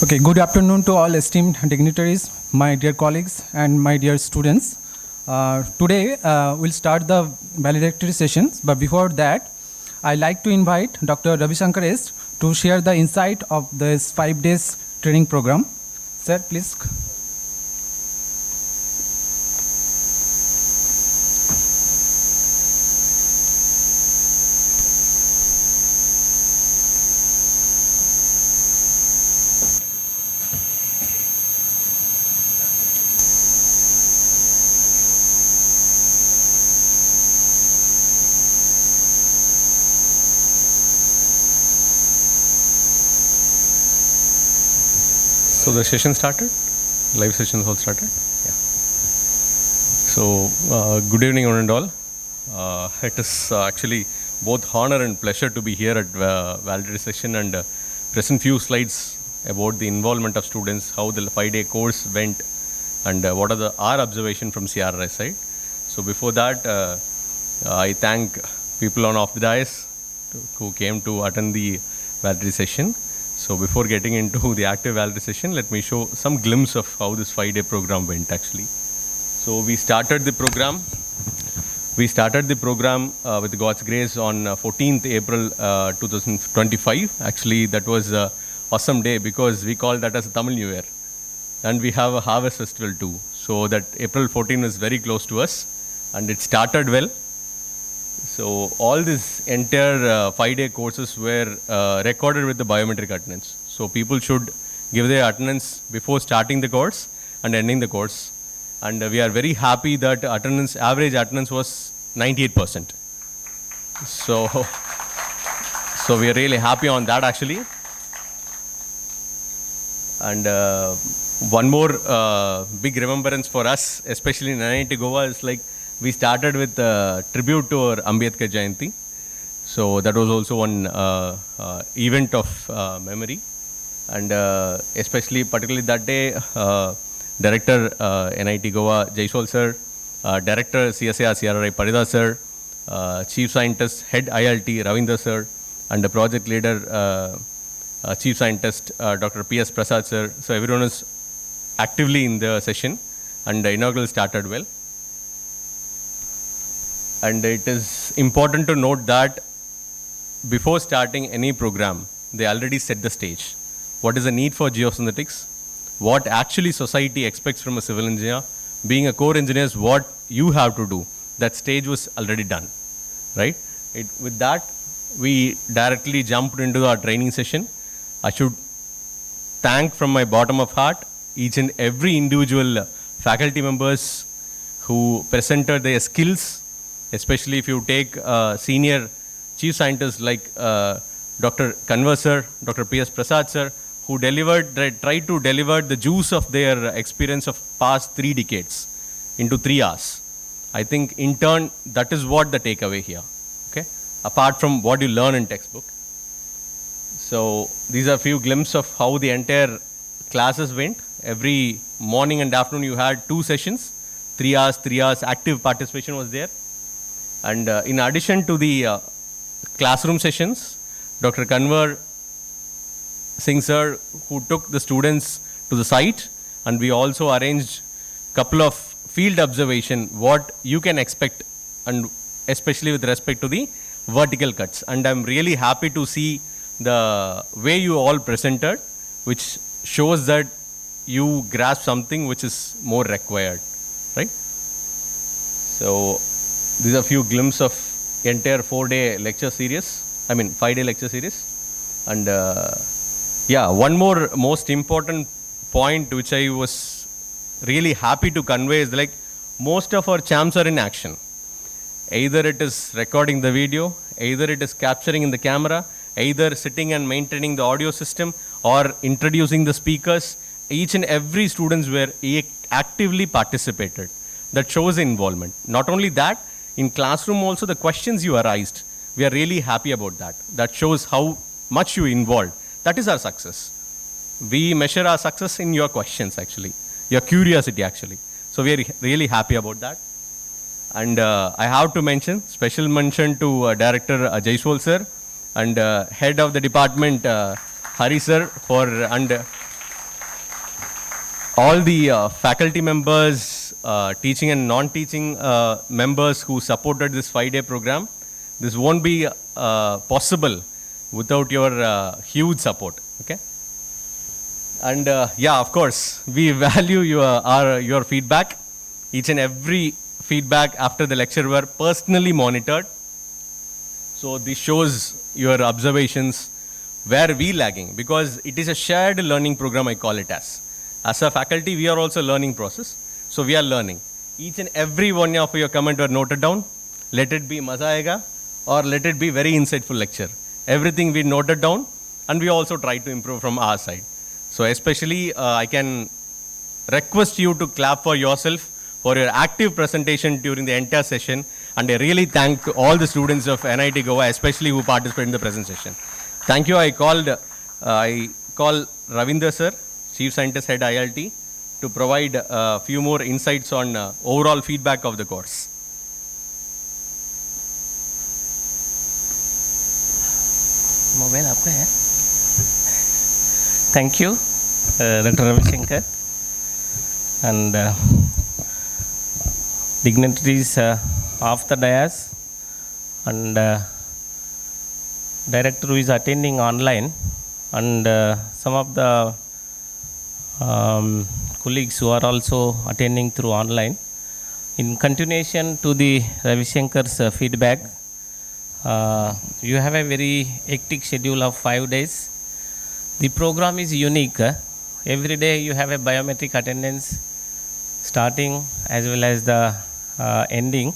Okay, good afternoon to all esteemed dignitaries, my dear colleagues, and my dear students. Today, we'll start the valedictory sessions, but before that, I'd like to invite Dr. Ravi Shankar S. to share the insight of this 5 days training program. Sir, please. So the session started? Live sessions all started? Yeah. So good evening one and all. It is actually both honor and pleasure to be here at Valedictory Session and present few slides about the involvement of students, how the 5-day course went, and what are our observation from CRRI side. So before that, I thank people on off the dais who came to attend the Valedictory Session. So before getting into the active valedictory session, let me show some glimpse of how this 5-day program went actually. So we started the program. With God's grace on 14th April 2025. Actually, that was an awesome day because we call that as a Tamil New Year. And we have a harvest festival too. So that April 14 is very close to us and it started well. So all these entire 5-day courses were recorded with the biometric attendance. So people should give their attendance before starting the course and ending the course. And we are very happy that average attendance was 98%. So we are really happy on that actually. And one more big remembrance for us, especially in NIT Goa, is like we started with a tribute to our Ambedkar Jayanti. So that was also one event of memory. And particularly that day, Director NIT Goa, Jaiswal sir, Director CSIR-CRRI Parida sir, Chief Scientist, Head ILT, Ravinder sir, and the Project Leader, Chief Scientist, Dr. P.S. Prasad sir. So everyone is actively in the session and the inaugural started well. And it is important to note that before starting any program, they already set the stage. What is the need for geosynthetics? What actually society expects from a civil engineer? Being a core engineer is what you have to do. That stage was already done, right? With that, we directly jumped into our training session. I should thank from my bottom of heart each and every individual faculty members who presented their skills. Especially if you take senior chief scientists like Dr. Kanwar sir, Dr. P.S. Prasad sir, who tried to deliver the juice of their experience of past 3 decades into 3 hours. I think in turn, that is what the takeaway here, okay? Apart from what you learn in textbook. So these are a few glimpses of how the entire classes went. Every morning and afternoon you had 2 sessions, 3 hours, active participation was there. And in addition to the classroom sessions, Dr. Kanwar Singh sir, who took the students to the site, and we also arranged a couple of field observation, what you can expect, and especially with respect to the vertical cuts. And I'm really happy to see the way you all presented, which shows that you grasp something which is more required, right? So these are a few glimpses of entire 5-day lecture series. And one more most important point which I was really happy to convey is like most of our champs are in action. Either it is recording the video, either it is capturing in the camera, either sitting and maintaining the audio system or introducing the speakers. Each and every students were actively participated. That shows involvement. Not only that, in classroom also the questions you arised, we are really happy about that. That shows how much you involved. That is our success. We measure our success in your questions actually, your curiosity actually. So we are really happy about that. And I have to mention, special mention to Director Jaiswal sir and Head of the Department Hari sir all the faculty members, teaching and non-teaching members who supported this 5-day program. This won't be possible without your huge support. Okay. And yeah, of course, we value your feedback. Each and every feedback after the lecture were personally monitored. So this shows your observations where we lagging, because it is a shared learning program, I call it as. As a faculty, we are also learning process. So we are learning. Each and every one of your comment were noted down. Let it be maza aega or let it be very insightful lecture. Everything we noted down, and we also try to improve from our side. So especially I can request you to clap for yourself for your active presentation during the entire session. And I really thank all the students of NIT Goa, especially who participated in the presentation. Thank you. I call Ravinder sir, Chief Scientist Head ILT, to provide a few more insights on overall feedback of the course. Mobile आपका है? Thank you, Dr. Ravi Shankar, and dignitaries of the dais, and director who is attending online, and some of the colleagues who are also attending through online. In continuation to the Ravi Shankar's feedback, you have a very hectic schedule of 5 days. The program is unique. Every day you have a biometric attendance starting as well as the ending.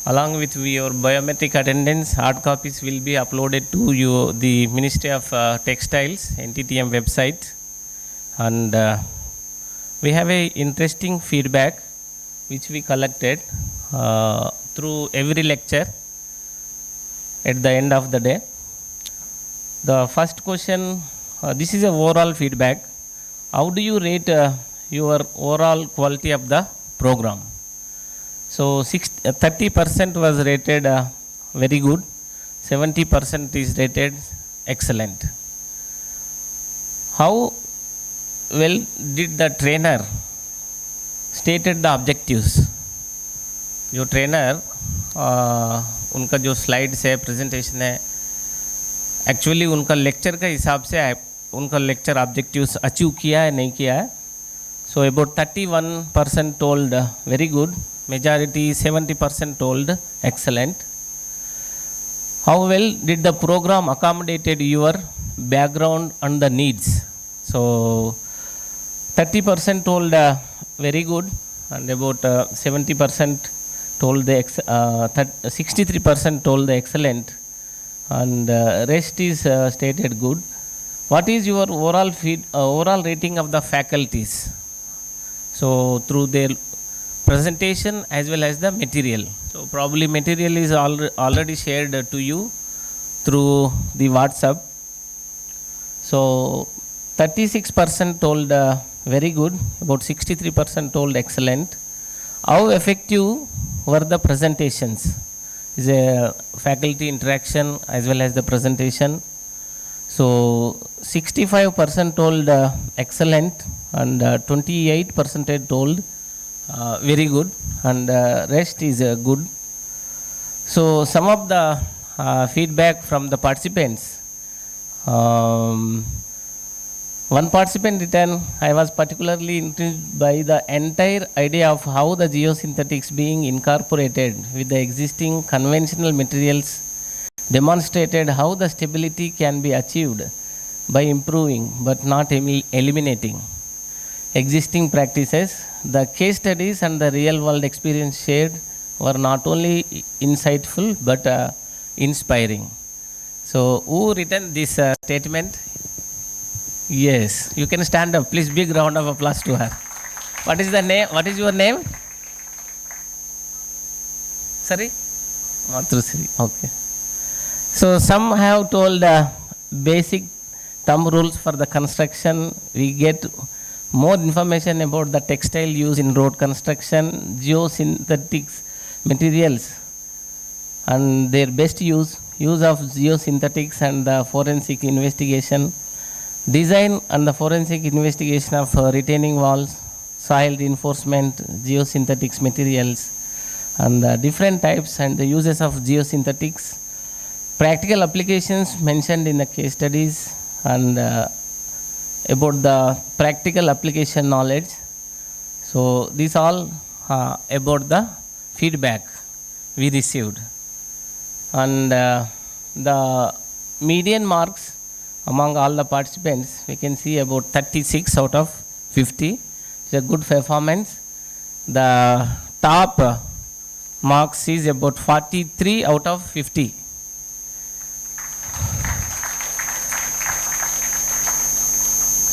Along with your biometric attendance, hard copies will be uploaded to you, the Ministry of Textiles NTTM website. And we have a interesting feedback which we collected through every lecture at the end of the day. The first question, this is a overall feedback. How do you rate your overall quality of the program? So 30% was rated very good, 70% is rated excellent. How well did the trainer stated the objectives? जो trainer उनका जो slides है, presentation है, actually उनका lecture का हिसाब से उनका लेक्चर ऑब्जेक्टिव्स अचीव किया है नहीं किया है. So about 31% told very good, majority 70% told excellent. How well did the program accommodated your background and the needs? So 30% told very good, and about 70% told the 63% told the excellent, and rest is stated good. What is your overall rating of the faculties? So through their presentation as well as the material. So probably material is already shared to you through the WhatsApp. So 36% told very good, about 63% told excellent. How effective were the presentations? Is a faculty interaction as well as the presentation. So 65% told excellent, and 28% told very good, and rest is good. So some of the feedback from the participants. One participant written, I was particularly intrigued by the entire idea of how the geosynthetics being incorporated with the existing conventional materials demonstrated how the stability can be achieved by improving but not eliminating existing practices. The case studies and the real world experience shared were not only insightful but inspiring. So who written this statement? Yes, you can stand up. Please, big round of applause to her. What is the name? What is your name? Sorry? Matrusri. Okay. So some have told basic thumb rules for the construction. We get more information about the textile use in road construction, geosynthetics materials, and their best use of geosynthetics and the forensic investigation. design and the forensic investigation of retaining walls, soil reinforcement, geosynthetics materials, and different types and the uses of geosynthetics, practical applications mentioned in the case studies, and about the practical application knowledge. So these all about the feedback we received. And the median marks among all the participants, we can see about 36 out of 50. It's a good performance. The top marks is about 43 out of 50.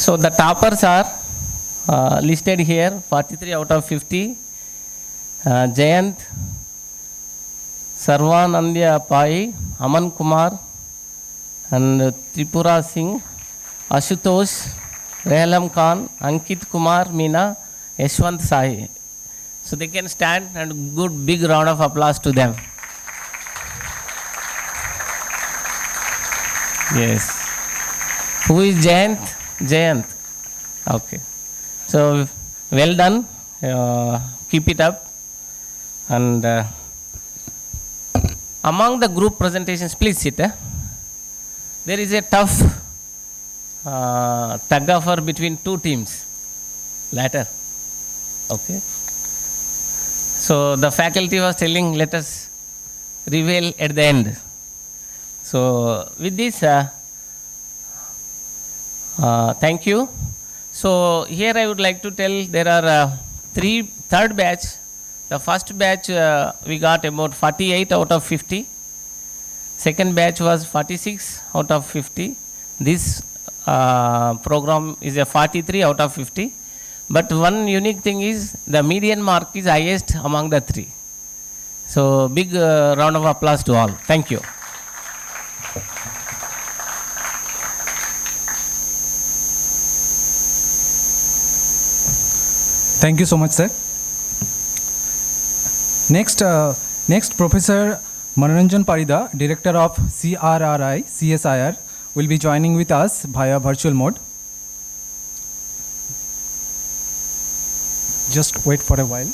So the toppers are listed here, 43 out of 50. Jayant, Sarvanandya Pai, Aman Kumar, and Tripura Singh, Ashutosh, Rehalam Khan, Ankit Kumar, Meena, Yashwant Sahi. So they can stand and good big round of applause to them. Yes. Who is Jayant? Jayant. Okay. So well done. Keep it up. And among the group presentations, please sit. There is a tough tug of war between two teams. Latter. Okay. So the faculty was telling, let us reveal at the end. So with this, thank you. So here I would like to tell there are third batch. The first batch we got about 48 out of 50. Second batch was 46 out of 50. This program is a 43 out of 50. But one unique thing is the median mark is highest among the three. So big round of applause to all. Thank you. Thank you so much, sir. Next, Professor Manoranjan Parida, Director of CRRI CSIR, will be joining with us via virtual mode. Just wait for a while.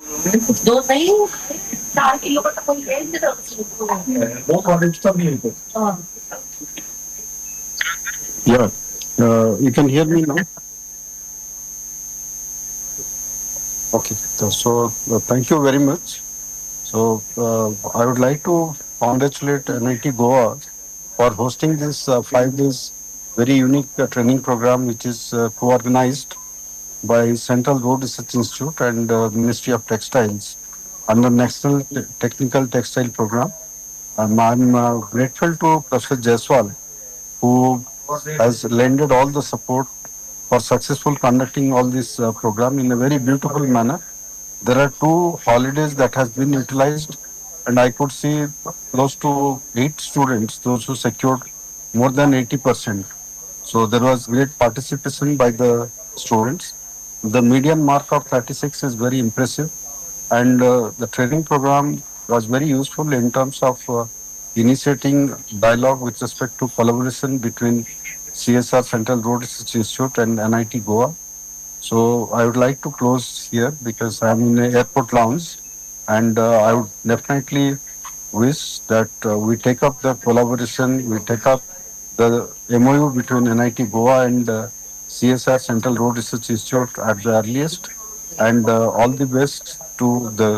दो नहीं 4 kilo का तो कोई भेज दे वो college तो नहीं है Yeah, you can hear me now. Okay, so thank you very much. So I would like to congratulate NIT Goa for hosting this 5 days very unique training program, which is co-organized by Central Road Research Institute and Ministry of Textiles under National Technical Textile Program. I'm grateful to Professor Jaiswal, who has lended all the support for successful conducting all this program in a very beautiful manner. There are 2 holidays that has been utilized, and I could see close to 8 students, those who secured more than 80%. So there was great participation by the students. The median mark of 36 is very impressive, and the training program was very useful in terms of initiating dialogue with respect to collaboration between CSIR-Central Road Research Institute and NIT Goa. So I would like to close here because I'm in the airport lounge, and I would definitely wish that we take up the collaboration, we take up the MOU between NIT Goa and CSR Central Road Research Institute at the earliest, and all the best to the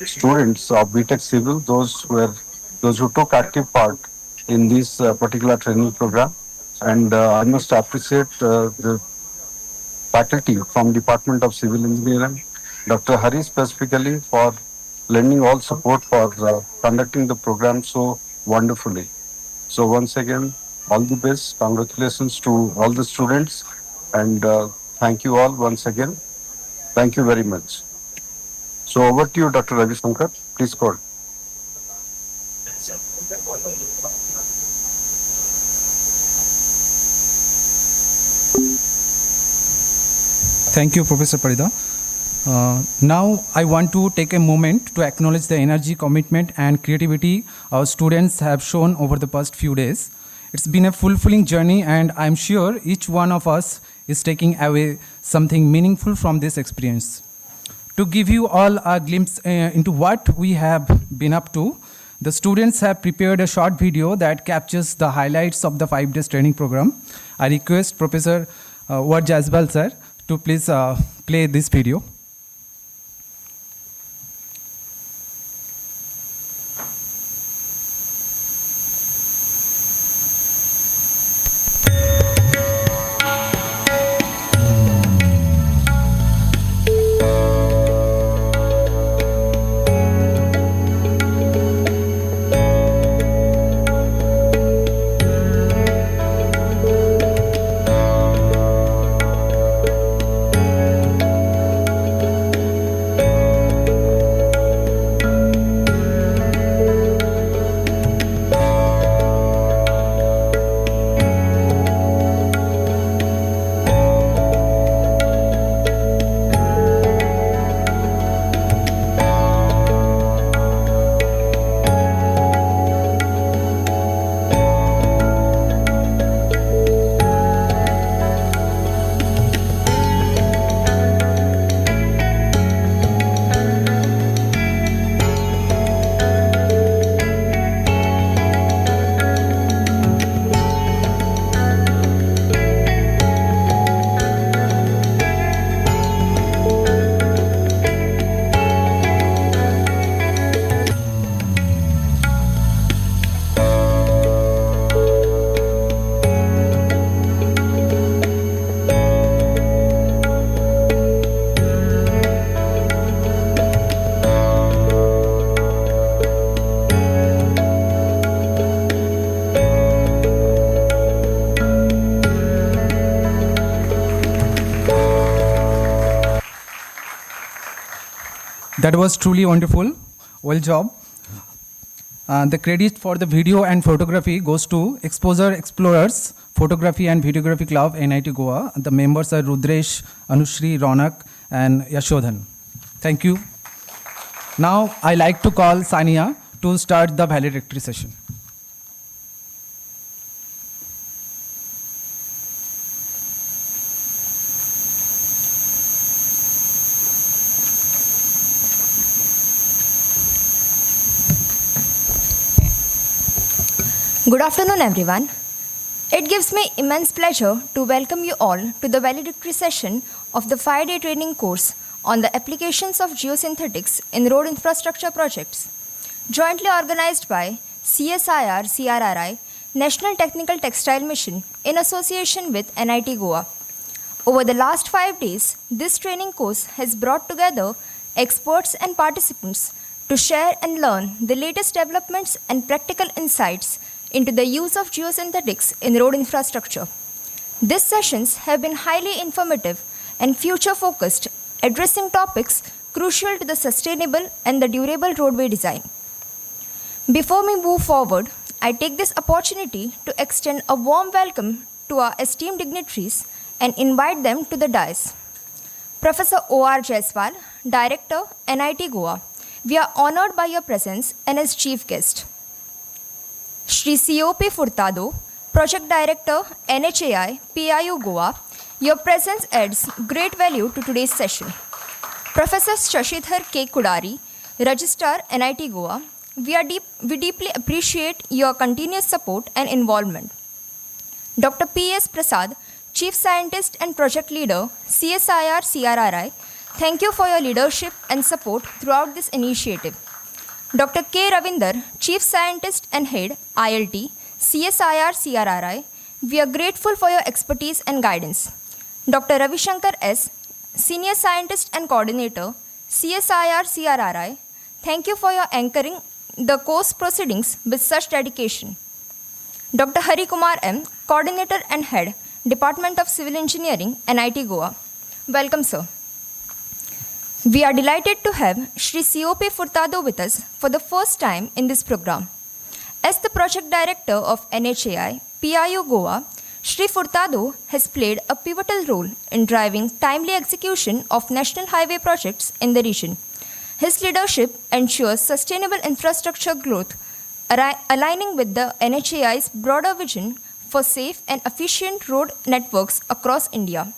students of BTech Civil, those who took active part in this particular training program. And I must appreciate the faculty from Department of Civil Engineering, Dr. Hari specifically for lending all support for conducting the program so wonderfully. So once again, all the best. Congratulations to all the students, and thank you all once again. Thank you very much. So over to you, Dr. Ravi Shankar. Please go ahead. Thank you, Professor Parida. Now, I want to take a moment to acknowledge the energy, commitment, and creativity our students have shown over the past few days. It's been a fulfilling journey, and I'm sure each one of us is taking away something meaningful from this experience. To give you all a glimpse into what we have been up to, the students have prepared a short video that captures the highlights of the 5 days training program. I request Professor Jaiswal sir to please play this video. That was truly wonderful. Well job. The credit for the video and photography goes to Exposure Explorers Photography and Videography Club, NIT Goa. The members are Rudresh, Anushri, Ronak, and Yashodhan. Thank you. Now I like to call Sania to start the valedictory session. Good afternoon, everyone. It gives me immense pleasure to welcome you all to the valedictory session of the 5-day training course on the applications of geosynthetics in road infrastructure projects, jointly organized by CSIR-CRRI National Technical Textiles Mission in association with NIT Goa. Over the last 5 days, this training course has brought together experts and participants to share and learn the latest developments and practical insights into the use of geosynthetics in road infrastructure. These sessions have been highly informative and future-focused, addressing topics crucial to the sustainable and the durable roadway design. Before we move forward, I take this opportunity to extend a warm welcome to our esteemed dignitaries and invite them to the dais. Professor O.R. Jaiswal, Director, NIT Goa, we are honored by your presence and as chief guest. Shri C.O.P. Furtado, Project Director, NHAI, PIU Goa, your presence adds great value to today's session. Professor Shashidhar K. Kudari, Registrar, NIT Goa, we deeply appreciate your continuous support and involvement. Dr. P.S. Prasad, Chief Scientist and Project Leader, CSIR-CRRI, thank you for your leadership and support throughout this initiative. Dr. K. Ravinder, Chief Scientist and Head, ILT, CSIR-CRRI, we are grateful for your expertise and guidance. Dr. Ravi Shankar S., Senior Scientist and Coordinator, CSIR-CRRI, thank you for your anchoring the course proceedings with such dedication. Dr. Hari Kumar M., Coordinator and Head, Department of Civil Engineering, NIT Goa. Welcome, sir. We are delighted to have Shri C.O.P. Furtado with us for the first time in this program. As the Project Director of NHAI, PIU Goa, Shri Furtado has played a pivotal role in driving timely execution of national highway projects in the region. His leadership ensures sustainable infrastructure growth, aligning with the NHAI's broader vision for safe and efficient road networks across India.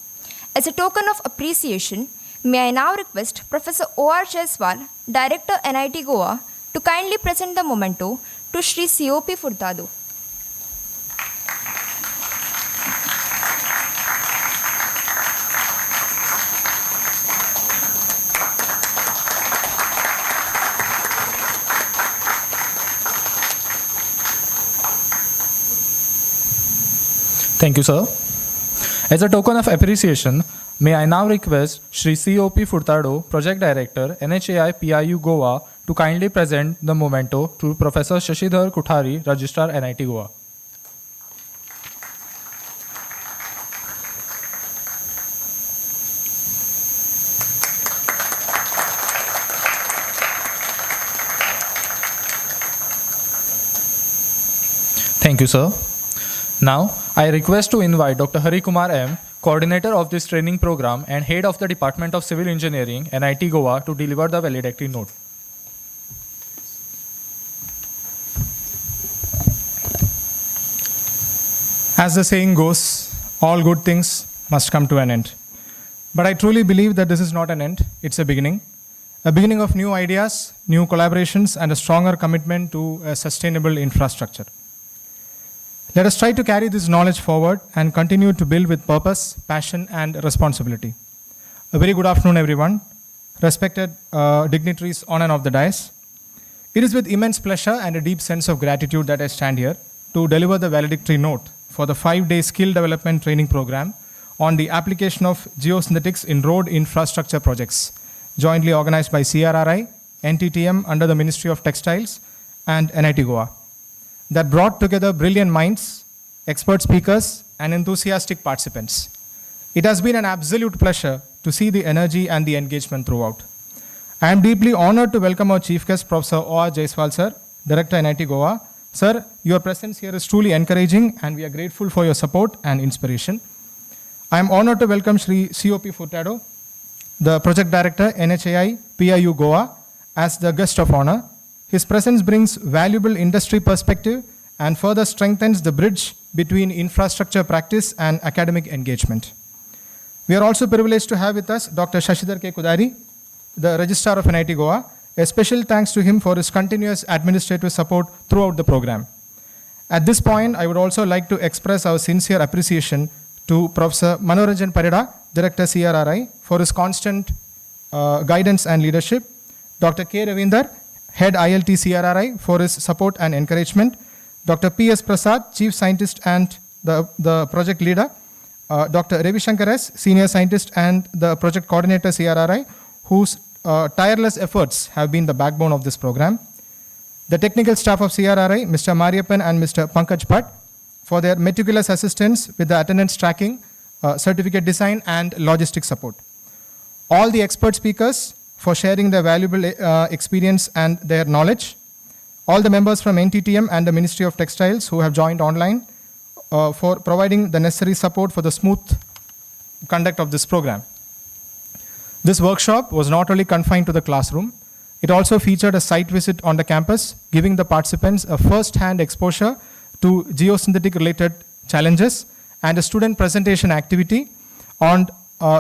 As a token of appreciation, may I now request Professor O.R. Jaiswal, Director, NIT Goa, to kindly present the memento to Shri C.O.P. Furtado. Thank you, sir. As a token of appreciation, may I now request Shri C.O.P. Furtado, Project Director, NHAI PIU Goa, to kindly present the memento to Professor Shashidhar Kuthari, Registrar, NIT Goa. Thank you, sir. Now, I request to invite Dr. Hari Kumar M., Coordinator of this training program and Head of the Department of Civil Engineering, NIT Goa, to deliver the valedictory note. As the saying goes, all good things must come to an end. But I truly believe that this is not an end, it's a beginning of new ideas, new collaborations, and a stronger commitment to a sustainable infrastructure. Let us try to carry this knowledge forward and continue to build with purpose, passion, and responsibility. A very good afternoon, everyone. Respected dignitaries on and off the dais. It is with immense pleasure and a deep sense of gratitude that I stand here to deliver the valedictory note for the 5-day skill development training program on the application of geosynthetics in road infrastructure projects, jointly organized by CRRI NTTM under the Ministry of Textiles and NIT Goa, that brought together brilliant minds, expert speakers, and enthusiastic participants. It has been an absolute pleasure to see the energy and the engagement throughout. I am deeply honored to welcome our chief guest, Professor O.R. Jaiswal, sir, Director, NIT Goa. Sir, your presence here is truly encouraging, and we are grateful for your support and inspiration. I am honored to welcome Shri C.O.P. Furtado, the Project Director, NHAI, PIU Goa, as the guest of honor. His presence brings valuable industry perspective and further strengthens the bridge between infrastructure practice and academic engagement. We are also privileged to have with us Dr. Shashidhar K. Kudari, the Registrar of NIT Goa. A special thanks to him for his continuous administrative support throughout the program. At this point, I would also like to express our sincere appreciation to Professor Manoranjan Parida, Director CRRI, for his constant guidance and leadership, Dr. K. Ravinder, Head ILT CRRI, for his support and encouragement, Dr. P.S. Prasad, Chief Scientist and the project leader, Dr. Ravi Shankar S., Senior Scientist and the project coordinator CRRI, whose tireless efforts have been the backbone of this program. The technical staff of CRRI, Mr. Mariappan and Mr. Pankaj Bhatt, for their meticulous assistance with the attendance tracking, certificate design, and logistic support. All the expert speakers for sharing their valuable experience and their knowledge. All the members from NTTM and the Ministry of Textiles who have joined online for providing the necessary support for the smooth conduct of this program. This workshop was not only confined to the classroom, it also featured a site visit on the campus, giving the participants a first-hand exposure to geosynthetic related challenges and a student presentation activity on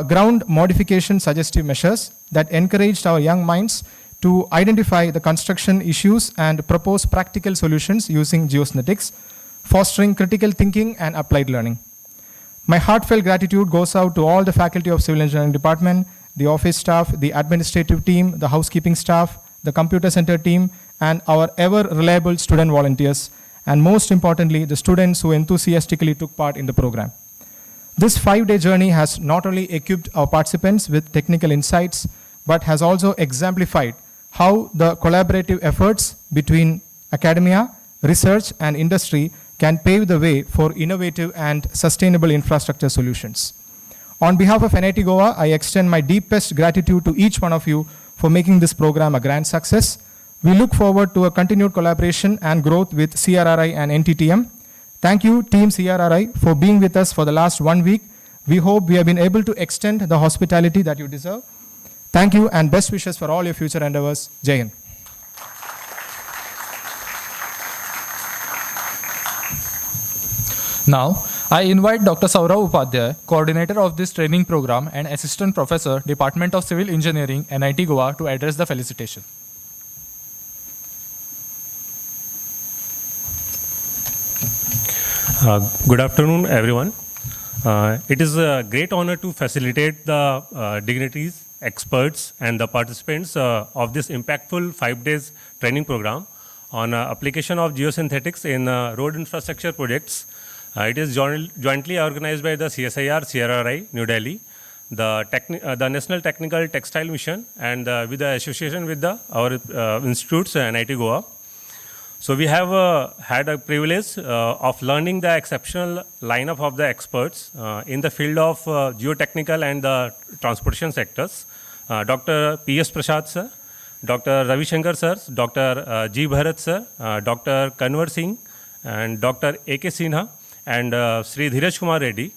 ground modification suggestive measures that encouraged our young minds to identify the construction issues and propose practical solutions using geosynthetics, fostering critical thinking and applied learning. My heartfelt gratitude goes out to all the faculty of Civil Engineering Department, the office staff, the administrative team, the housekeeping staff, the computer center team, and our ever reliable student volunteers, and most importantly, the students who enthusiastically took part in the program. This 5-day journey has not only equipped our participants with technical insights, but has also exemplified how the collaborative efforts between academia, research, and industry can pave the way for innovative and sustainable infrastructure solutions. On behalf of NIT Goa, I extend my deepest gratitude to each one of you for making this program a grand success. We look forward to a continued collaboration and growth with CRRI and NTTM. Thank you, Team CRRI, for being with us for the last 1 week. We hope we have been able to extend the hospitality that you deserve. Thank you and best wishes for all your future endeavors. Jai Hind. Now, I invite Dr. Saurav Upadhyay, coordinator of this training program and assistant professor, Department of Civil Engineering, NIT Goa, to address the felicitation. Good afternoon, everyone. It is a great honor to facilitate the dignitaries, experts, and the participants of this impactful 5 days training program on application of geosynthetics in road infrastructure projects. It is jointly organized by the CSIR-CRRI, New Delhi, the National Technical Textiles Mission, and with the association with our institutes, NIT Goa. So we have had a privilege of learning the exceptional lineup of the experts in the field of geotechnical and the transportation sectors. Dr. P.S. Prasad sir, Dr. Ravi Shankar sir, Dr. G. Bharat sir, Dr. Kanwar Singh, and Dr. A.K. Sinha, and Sri Dheeraj Kumar Reddy.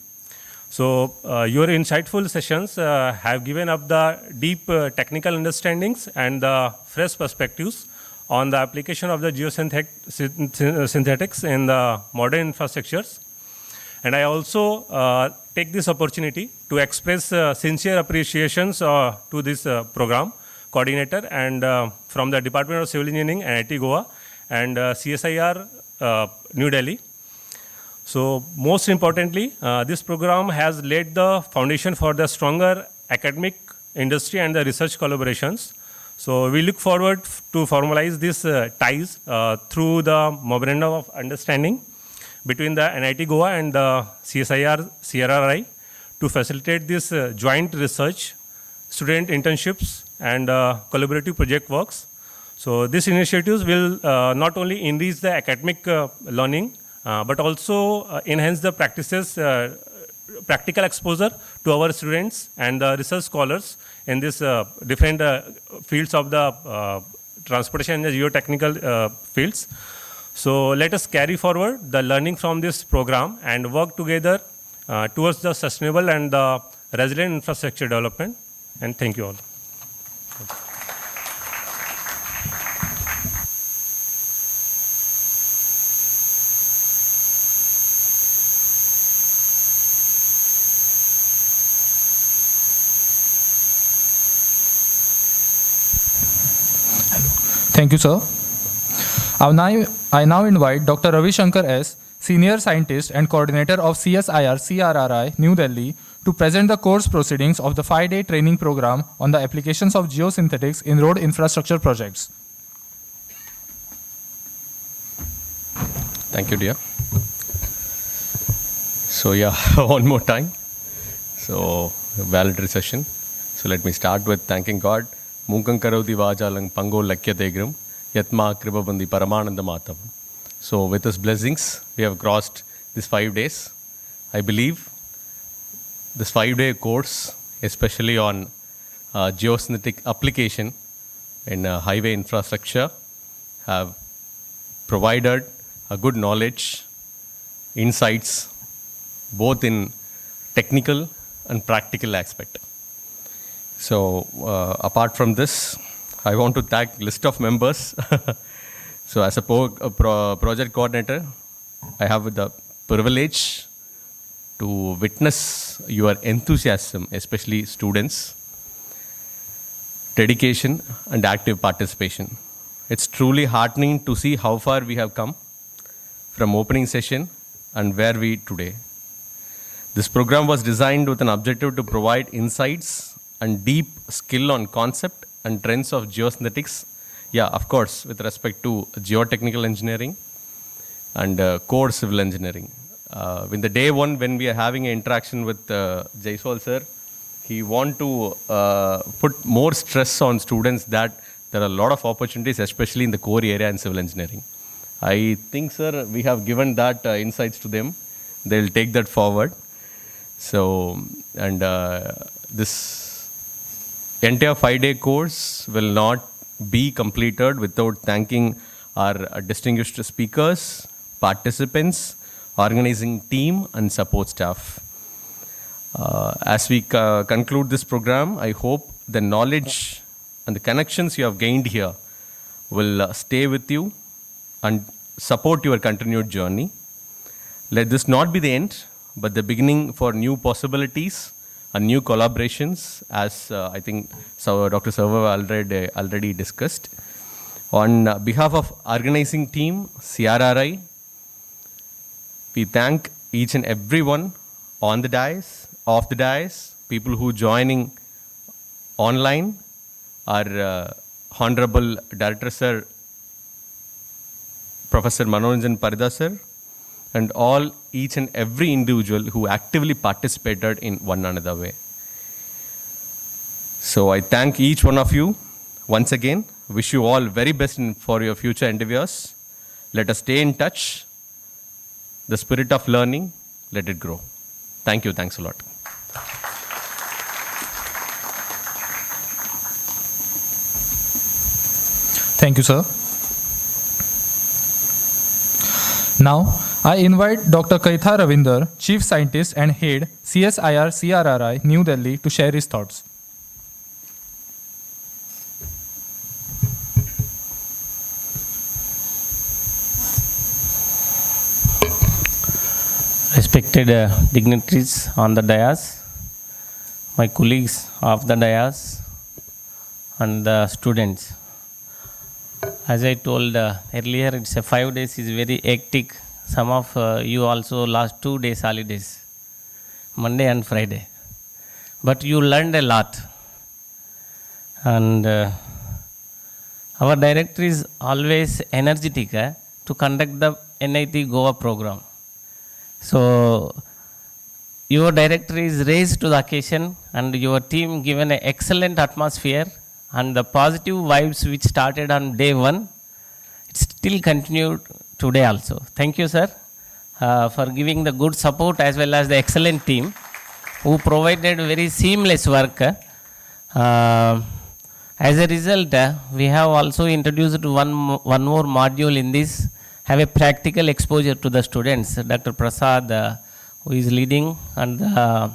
So your insightful sessions have given up the deep technical understandings and the fresh perspectives on the application of the geosynthetics in the modern infrastructures. And I also take this opportunity to express sincere appreciations to this program coordinator and from the Department of Civil Engineering, NIT Goa, and CSIR New Delhi. So most importantly, this program has laid the foundation for the stronger academic, industry, and the research collaborations. So we look forward to formalize these ties through the memorandum of understanding between the NIT Goa and the CSIR-CRRI to facilitate this joint research, student internships, and collaborative project works. So these initiatives will not only enrich the academic learning, but also enhance the practical exposure to our students and the research scholars in this different fields of the transportation and the geotechnical fields. So let us carry forward the learning from this program and work together towards the sustainable and the resilient infrastructure development. And thank you all. Thank you, sir. I now invite Dr. Ravi Shankar S., Senior Scientist and Coordinator of CSIR-CRRI, New Delhi, to present the course proceedings of the 5-day training program on the applications of geosynthetics in road infrastructure projects. Thank you, dear. So yeah, one more time. So, valedictory session. So let me start with thanking God. Munkam karoti vajalang pango lakkyategram yatma kripabandi paramananda matam. So with His blessings, we have crossed these 5 days. I believe this 5-day course, especially on geosynthetic application in highway infrastructure, have provided a good knowledge, insights, both in technical and practical aspect. So apart from this, I want to thank list of members. So as a project coordinator, I have the privilege to witness your enthusiasm, especially students, dedication and active participation. It's truly heartening to see how far we have come from opening session and where we today. This program was designed with an objective to provide insights and deep skill on concept and trends of geosynthetics. Yeah, of course, with respect to geotechnical engineering and core civil engineering. In the day one, when we are having an interaction with Jaiswal sir, he want to put more stress on students that there are a lot of opportunities, especially in the core area and civil engineering. I think, sir, we have given that insights to them. They'll take that forward. So, and this entire 5-day course will not be completed without thanking our distinguished speakers, participants, organizing team, and support staff. As we conclude this program, I hope the knowledge and the connections you have gained here will stay with you and support your continued journey. Let this not be the end, but the beginning for new possibilities and new collaborations, as I think Dr. Sarva already discussed. On behalf of organizing team, CRRI, we thank each and everyone on the dais, off the dais, people who joining online, our Honorable Director Sir, Professor Manoranjan Parida sir, and each and every individual who actively participated in one another way. So I thank each one of you once again. Wish you all very best for your future endeavors. Let us stay in touch. The spirit of learning, let it grow. Thank you. Thanks a lot. Thank you, sir. Now, I invite Dr. Kaitha Ravinder, Chief Scientist and Head, CSIR-CRRI, New Delhi, to share his thoughts. Respected dignitaries on the dais, my colleagues of the dais, and the students. As I told earlier, it's a 5 days is very hectic. Some of you also last 2 days holidays, Monday and Friday. But you learned a lot. And our director is always energetic to conduct the NIT Goa program. So your director is raised to the occasion and your team given an excellent atmosphere and the positive vibes which started on day one, it still continued today also. Thank you, sir, for giving the good support as well as the excellent team who provided very seamless work. As a result, we have also introduced one more module in this, have a practical exposure to the students. Dr. Prasad, who is leading, and the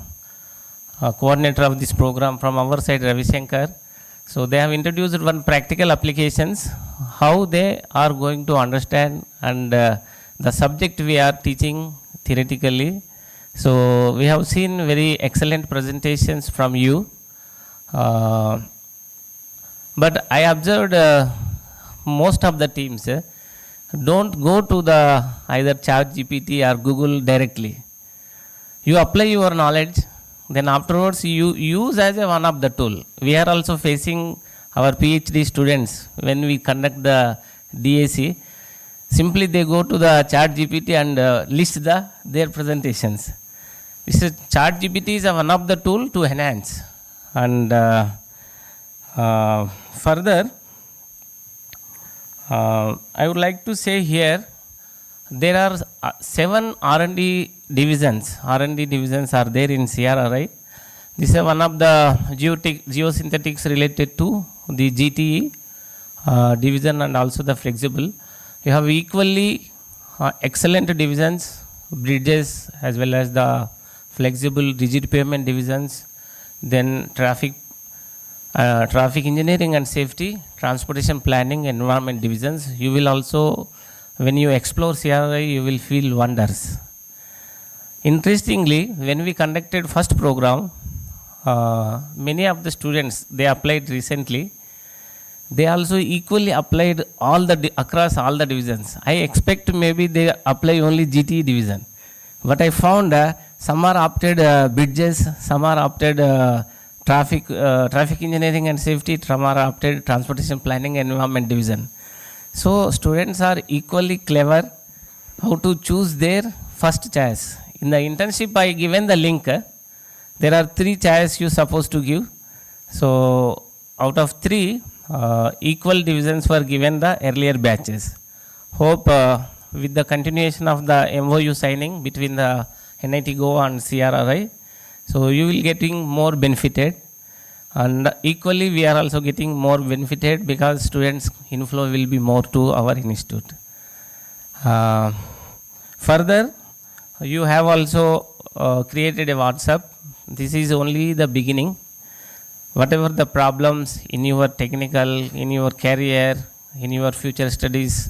coordinator of this program from our side, Ravi Shankar. So they have introduced one practical applications, how they are going to understand and the subject we are teaching theoretically. So we have seen very excellent presentations from you. But I observed most of the teams, don't go to the either Chat GPT or Google directly. You apply your knowledge, then afterwards you use as a one of the tool. We are also facing our PhD students when we conduct the DAC. Simply they go to the Chat GPT and list their presentations. This is Chat GPT is one of the tool to enhance. And further, I would like to say here, there are 7 R&D divisions. R&D divisions are there in CRRI. This is one of the geosynthetics related to the GTE division and also the flexible. You have equally excellent divisions, bridges as well as the flexible rigid pavement divisions, then traffic engineering and safety, transportation planning, environment divisions. You will also, when you explore CRRI, you will feel wonders. Interestingly, when we conducted first program, many of the students, they applied recently. They also equally applied across all the divisions. I expect maybe they apply only GTE division. But I found some are opted bridges, some are opted traffic engineering and safety, some are opted transportation planning and environment division. So students are equally clever how to choose their first choice. In the internship, I given the link. There are 3 choices you supposed to give. So out of 3, equal divisions were given the earlier batches. Hope with the continuation of the MOU signing between the NIT Goa and CRRI, so you will getting more benefited. And equally we are also getting more benefited because students inflow will be more to our institute. Further, you have also created a WhatsApp. This is only the beginning. Whatever the problems in your technical, in your career, in your future studies,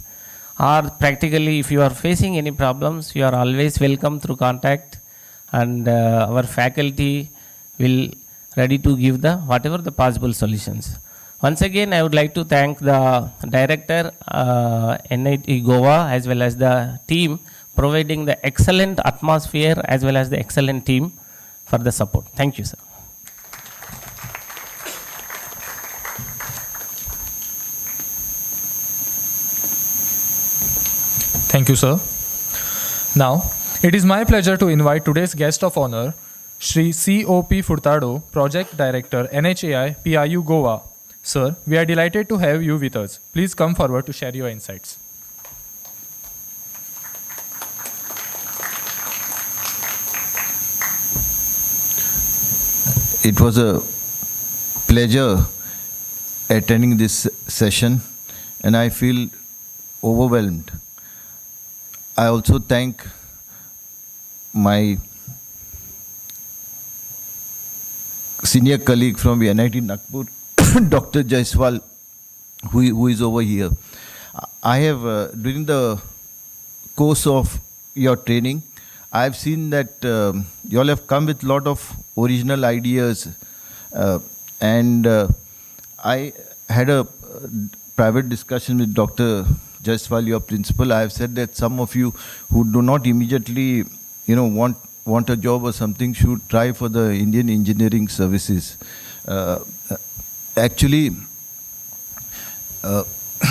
or practically if you are facing any problems, you are always welcome through contact, and our faculty will ready to give the whatever the possible solutions. Once again, I would like to thank the director, NIT Goa, as well as the team providing the excellent atmosphere as well as the excellent team for the support. Thank you, sir. Thank you, sir. Now, it is my pleasure to invite today's guest of honor, Shri C.O.P. Furtado, Project Director, NHAI PIU Goa. Sir, we are delighted to have you with us. Please come forward to share your insights. It was a pleasure attending this session, and I feel overwhelmed. I also thank my senior colleague from the NIT Nagpur, Dr. Jaiswal, who is over here. I have, during the course of your training, I have seen that you all have come with a lot of original ideas, and I had a private discussion with Dr. Jaiswal, your principal. I have said that some of you who do not immediately, want a job or something should try for the Indian engineering services. Actually,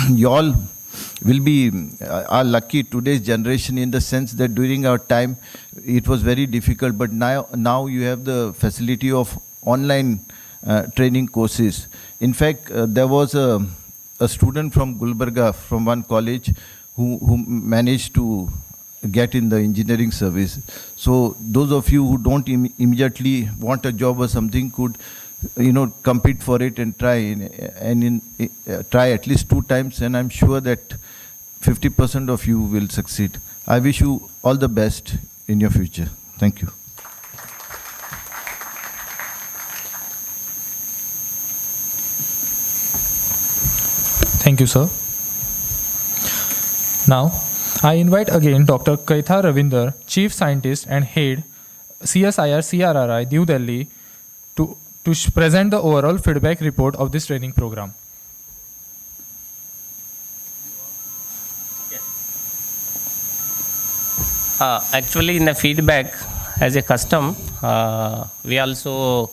you all will be are lucky, today's generation, in the sense that during our time it was very difficult, but now you have the facility of online training courses. In fact, there was a student from Gulbarga, from one college, who managed to get in the engineering service. So those of you who don't immediately want a job or something could compete for it and try try at least 2 times, and I'm sure that 50% of you will succeed. I wish you all the best in your future. Thank you. Thank you, sir. Now, I invite again Dr. Kaitha Ravinder, Chief Scientist and Head, CSIR-CRRI, New Delhi, to present the overall feedback report of this training program. Actually, in the feedback, as a custom, we also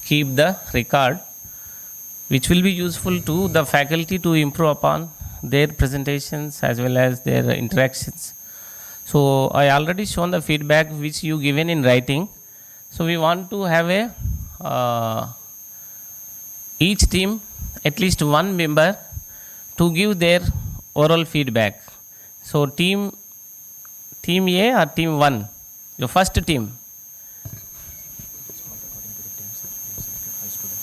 keep the record, which will be useful to the faculty to improve upon their presentations as well as their interactions. So I already shown the feedback which you given in writing. So we want to have a each team at least one member to give their oral feedback. So team A or team 1, your first team.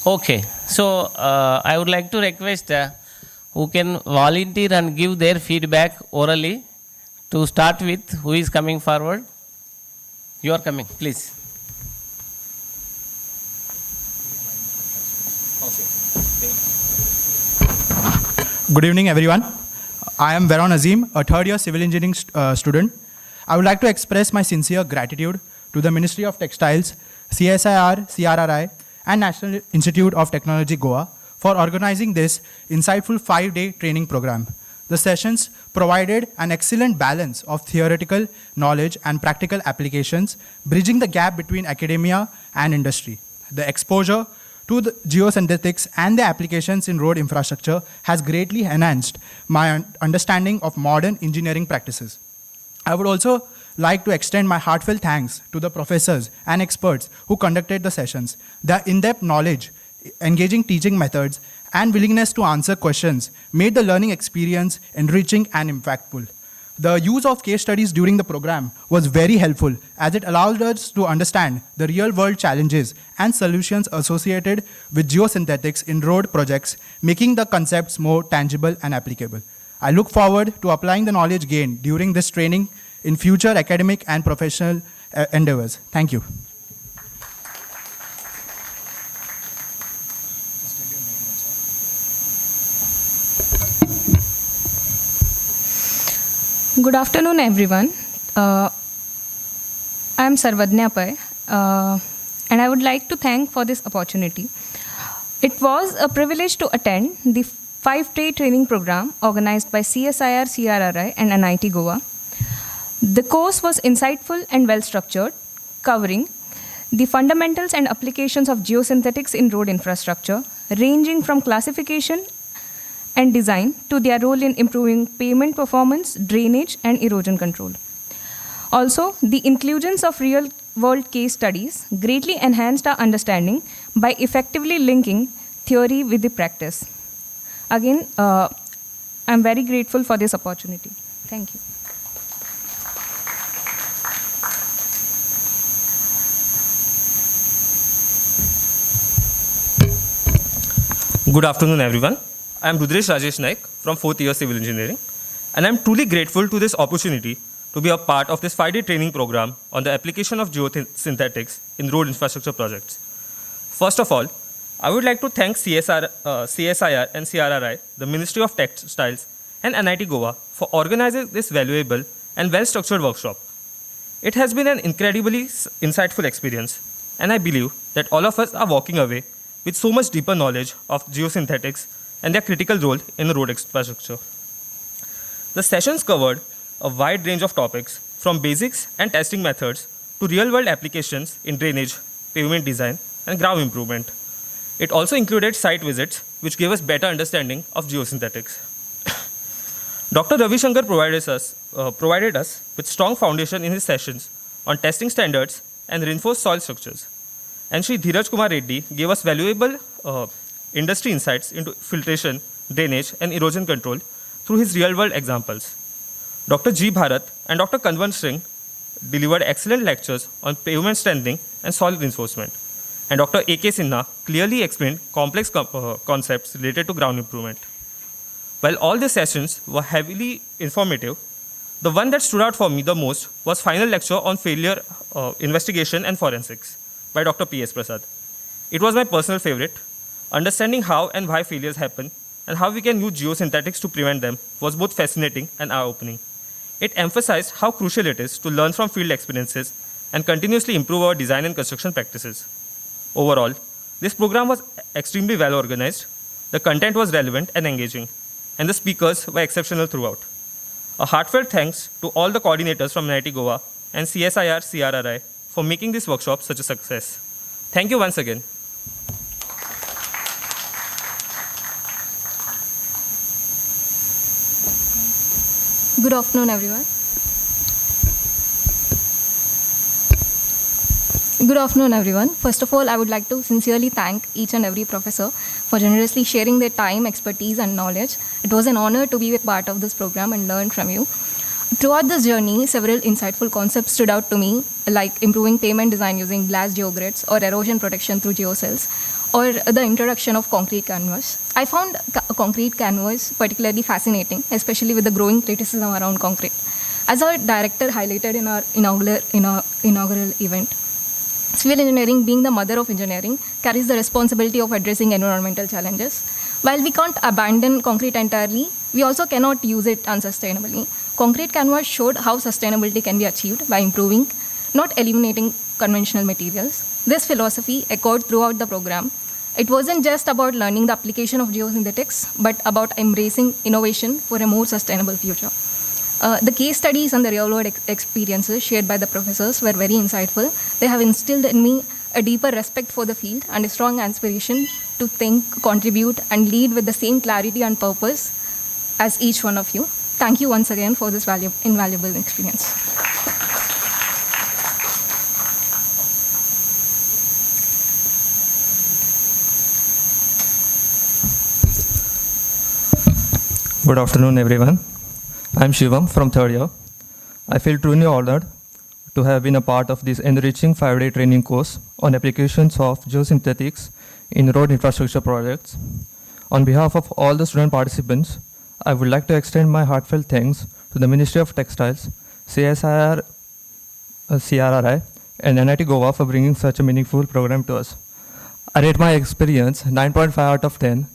Okay, so I would like to request who can volunteer and give their feedback orally. To start with, who is coming forward? You are coming, please. Good evening, everyone. I am Veron Azim, a third-year civil engineering student. I would like to express my sincere gratitude to the Ministry of Textiles, CSIR, CRRI, and National Institute of Technology Goa for organizing this insightful 5-day training program. The sessions provided an excellent balance of theoretical knowledge and practical applications, bridging the gap between academia and industry. The exposure to the geosynthetics and the applications in road infrastructure has greatly enhanced my understanding of modern engineering practices. I would also like to extend my heartfelt thanks to the professors and experts who conducted the sessions. Their in-depth knowledge, engaging teaching methods, and willingness to answer questions made the learning experience enriching and impactful. The use of case studies during the program was very helpful as it allowed us to understand the real-world challenges and solutions associated with geosynthetics in road projects, making the concepts more tangible and applicable. I look forward to applying the knowledge gained during this training in future academic and professional endeavors. Thank you. Good afternoon, everyone. I am Sarvadnya Pai, and I would like to thank for this opportunity. It was a privilege to attend the 5-day training program organized by CSIR, CRRI, and NIT Goa. The course was insightful and well-structured, covering the fundamentals and applications of geosynthetics in road infrastructure, ranging from classification and design to their role in improving pavement performance, drainage, and erosion control. Also, the inclusions of real-world case studies greatly enhanced our understanding by effectively linking theory with the practice. Again, I'm very grateful for this opportunity. Thank you. Good afternoon, everyone. I am Rudresh Rajesh Naik from 4th year Civil Engineering, and I am truly grateful to this opportunity to be a part of this 5-day training program on the application of geosynthetics in road infrastructure projects. First of all, I would like to thank CSIR and CRRI, the Ministry of Textiles, and NIT Goa for organizing this valuable and well-structured workshop. It has been an incredibly insightful experience, and I believe that all of us are walking away with so much deeper knowledge of geosynthetics and their critical role in road infrastructure. The sessions covered a wide range of topics, from basics and testing methods to real-world applications in drainage, pavement design, and ground improvement. It also included site visits, which gave us better understanding of geosynthetics. Dr. Ravi Shankar provided us with strong foundation in his sessions on testing standards and reinforced soil structures. And Shri Dheeraj Kumar Reddy gave us valuable industry insights into filtration, drainage, and erosion control through his real-world examples. Dr. G. Bharat and Dr. Kanwan Singh delivered excellent lectures on pavement strengthening and soil reinforcement. And Dr. A.K. Sinha clearly explained complex concepts related to ground improvement. While all the sessions were heavily informative, the one that stood out for me the most was final lecture on failure investigation and forensics by Dr. P.S. Prasad. It was my personal favorite. Understanding how and why failures happen and how we can use geosynthetics to prevent them was both fascinating and eye-opening. It emphasized how crucial it is to learn from field experiences and continuously improve our design and construction practices. Overall, this program was extremely well organized, the content was relevant and engaging, and the speakers were exceptional throughout. A heartfelt thanks to all the coordinators from NIT Goa and CSIR-CRRI for making this workshop such a success. Thank you once again. Good afternoon, everyone. Good afternoon, everyone. First of all, I would like to sincerely thank each and every professor for generously sharing their time, expertise, and knowledge. It was an honor to be a part of this program and learn from you. Throughout this journey, several insightful concepts stood out to me, like improving pavement design using glass geogrids or erosion protection through geocells, or the introduction of concrete canvas. I found concrete canvas particularly fascinating, especially with the growing criticism around concrete. As our director highlighted in our inaugural event, civil engineering, being the mother of engineering, carries the responsibility of addressing environmental challenges. While we can't abandon concrete entirely, we also cannot use it unsustainably. Concrete canvas showed how sustainability can be achieved by improving, not eliminating conventional materials. This philosophy echoed throughout the program. It wasn't just about learning the application of geosynthetics, but about embracing innovation for a more sustainable future. The case studies and the real-world experiences shared by the professors were very insightful. They have instilled in me a deeper respect for the field and a strong aspiration to think, contribute, and lead with the same clarity and purpose as each one of you. Thank you once again for this invaluable experience. Good afternoon, everyone. I'm Shivam from third year. I feel truly honored to have been a part of this enriching 5-day training course on applications of geosynthetics in road infrastructure projects. On behalf of all the student participants, I would like to extend my heartfelt thanks to the Ministry of Textiles, CSIR-CRRI, and NIT Goa for bringing such a meaningful program to us. I rate my experience 9.5 out of 10.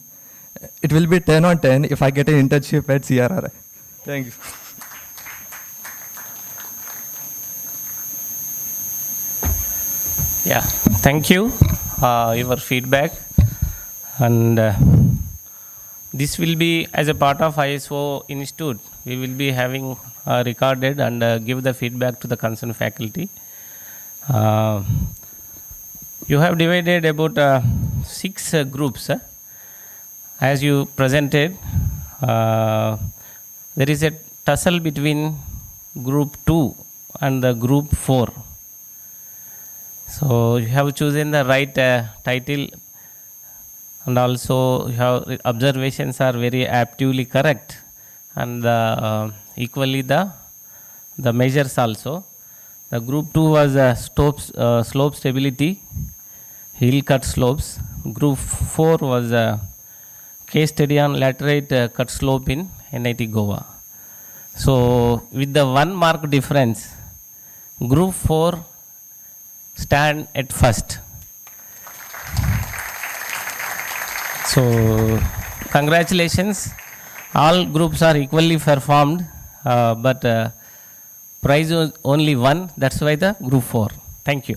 It will be 10 on 10 if I get an internship at CRRI. Thank you. Yeah, thank you. Your feedback, and this will be as a part of ISO Institute. We will be having recorded and give the feedback to the concerned faculty. You have divided about 6 groups. As you presented, there is a tussle between group 2 and the group 4. So you have chosen the right title, and also your observations are very aptly correct, and equally the measures also. The group 2 was slope stability, hill cut slopes. Group 4 was case study on laterite cut slope in NIT Goa. So with the 1 mark difference, group 4 stand at first. So congratulations, all groups are equally performed, but prize was only 1, that's why the group 4. Thank you.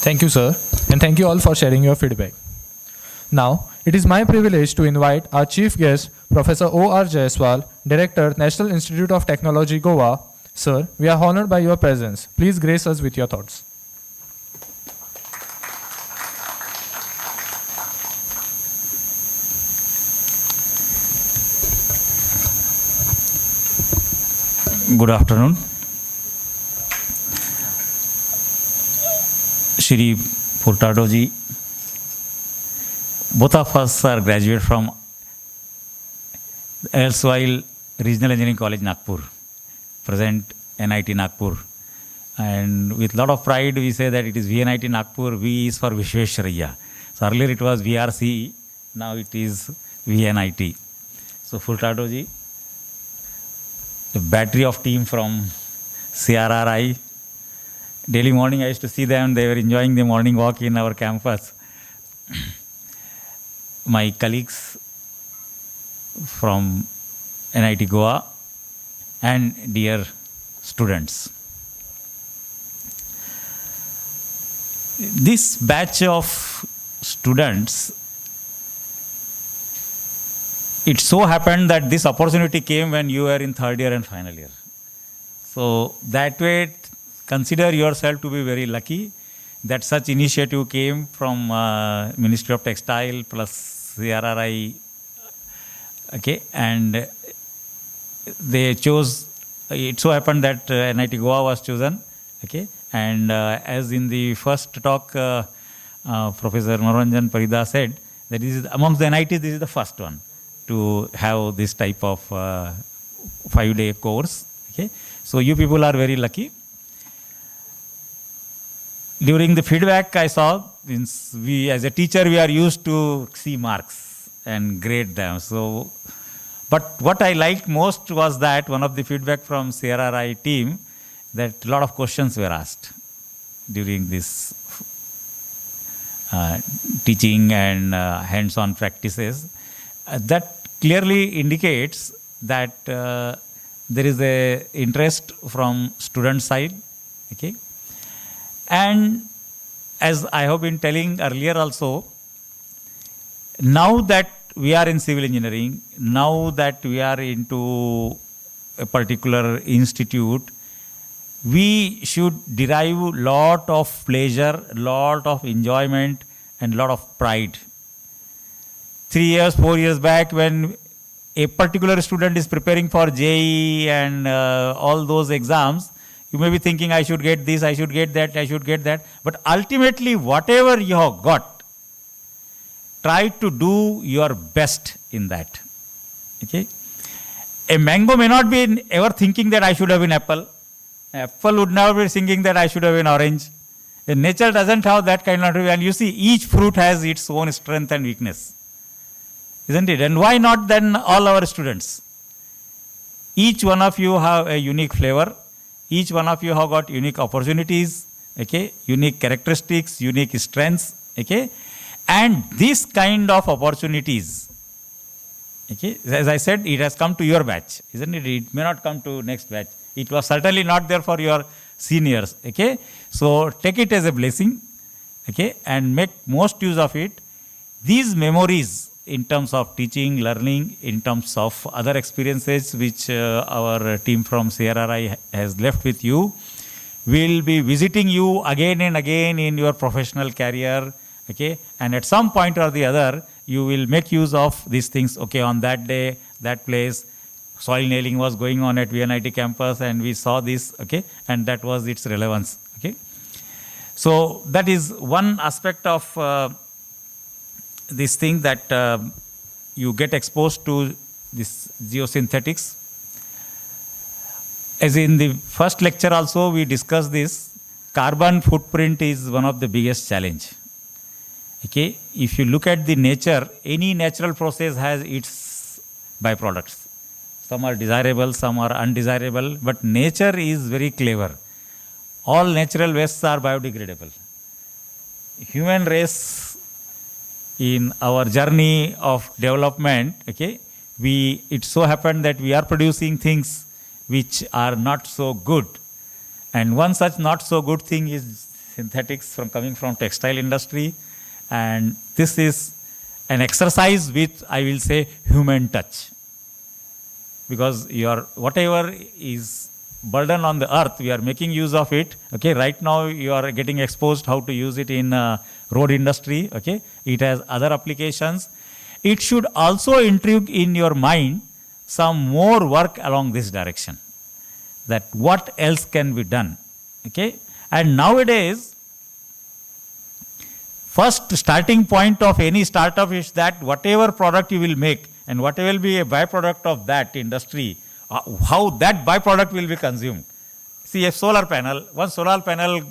Thank you, sir, and thank you all for sharing your feedback. Now, it is my privilege to invite our chief guest, Professor O.R. Jaiswal, Director, National Institute of Technology, Goa. Sir, we are honored by your presence. Please grace us with your thoughts. Good afternoon. Shri Furtado ji, both of us are graduates from erstwhile Regional Engineering College, Nagpur, present NIT Nagpur. And with a lot of pride, we say that it is VNIT Nagpur, V is for Vishwesharaya. So earlier it was VRC, now it is VNIT. So Furtado ji, the battery of team from CRRI. Daily morning I used to see them, they were enjoying the morning walk in our campus. My colleagues from NIT Goa and dear students. This batch of students, it so happened that this opportunity came when you were in third year and final year. So that way, consider yourself to be very lucky that such initiative came from Ministry of Textile plus CRRI, okay, and they chose, it so happened that NIT Goa was chosen, okay, and as in the first talk, Professor Manoranjan Parida said, that this is, amongst the NITs, this is the first one to have this type of 5-day course, okay. So you people are very lucky. During the feedback I saw, we as a teacher, we are used to see marks and grade them. So, but what I liked most was that one of the feedback from CRRI team, that a lot of questions were asked during this teaching and hands-on practices. That clearly indicates that there is a interest from student side, okay. And as I have been telling earlier also, now that we are in civil engineering, now that we are into a particular institute, we should derive lot of pleasure, lot of enjoyment and lot of pride. 3 years, 4 years back, when a particular student is preparing for JEE and all those exams, you may be thinking, I should get this, I should get that, I should get that. But ultimately, whatever you have got, try to do your best in that. Okay? A mango may not be ever thinking that I should have an apple. Apple would never be thinking that I should have an orange. And nature doesn't have that kind of, and you see, each fruit has its own strength and weakness. Isn't it? And why not then all our students? Each one of you have a unique flavor. Each one of you have got unique opportunities, okay, unique characteristics, unique strengths, okay. And this kind of opportunities, okay, as I said, it has come to your batch, isn't it? It may not come to next batch. It was certainly not there for your seniors, okay. So take it as a blessing, okay, and make most use of it. These memories in terms of teaching, learning, in terms of other experiences which our team from CRRI has left with you, will be visiting you again and again in your professional career, okay, and at some point or the other, you will make use of these things, okay, on that day, that place, soil nailing was going on at VNIT campus and we saw this, okay, and that was its relevance, okay. So that is one aspect of this thing, that you get exposed to this geosynthetics. As in the first lecture also we discussed this, carbon footprint is one of the biggest challenge. Okay, if you look at the nature, any natural process has its byproducts. Some are desirable, some are undesirable, but nature is very clever. All natural wastes are biodegradable. Human race, in our journey of development, okay, it so happened that we are producing things which are not so good. And one such not so good thing is synthetics coming from textile industry. And this is an exercise with, I will say, human touch. Because whatever is burden on the earth, we are making use of it. Okay, right now you are getting exposed how to use it in road industry. Okay, it has other applications. It should also intrigue in your mind some more work along this direction. That what else can be done. Okay, and nowadays, first starting point of any startup is that whatever product you will make and whatever will be a byproduct of that industry, how that byproduct will be consumed. See, a solar panel, once solar panel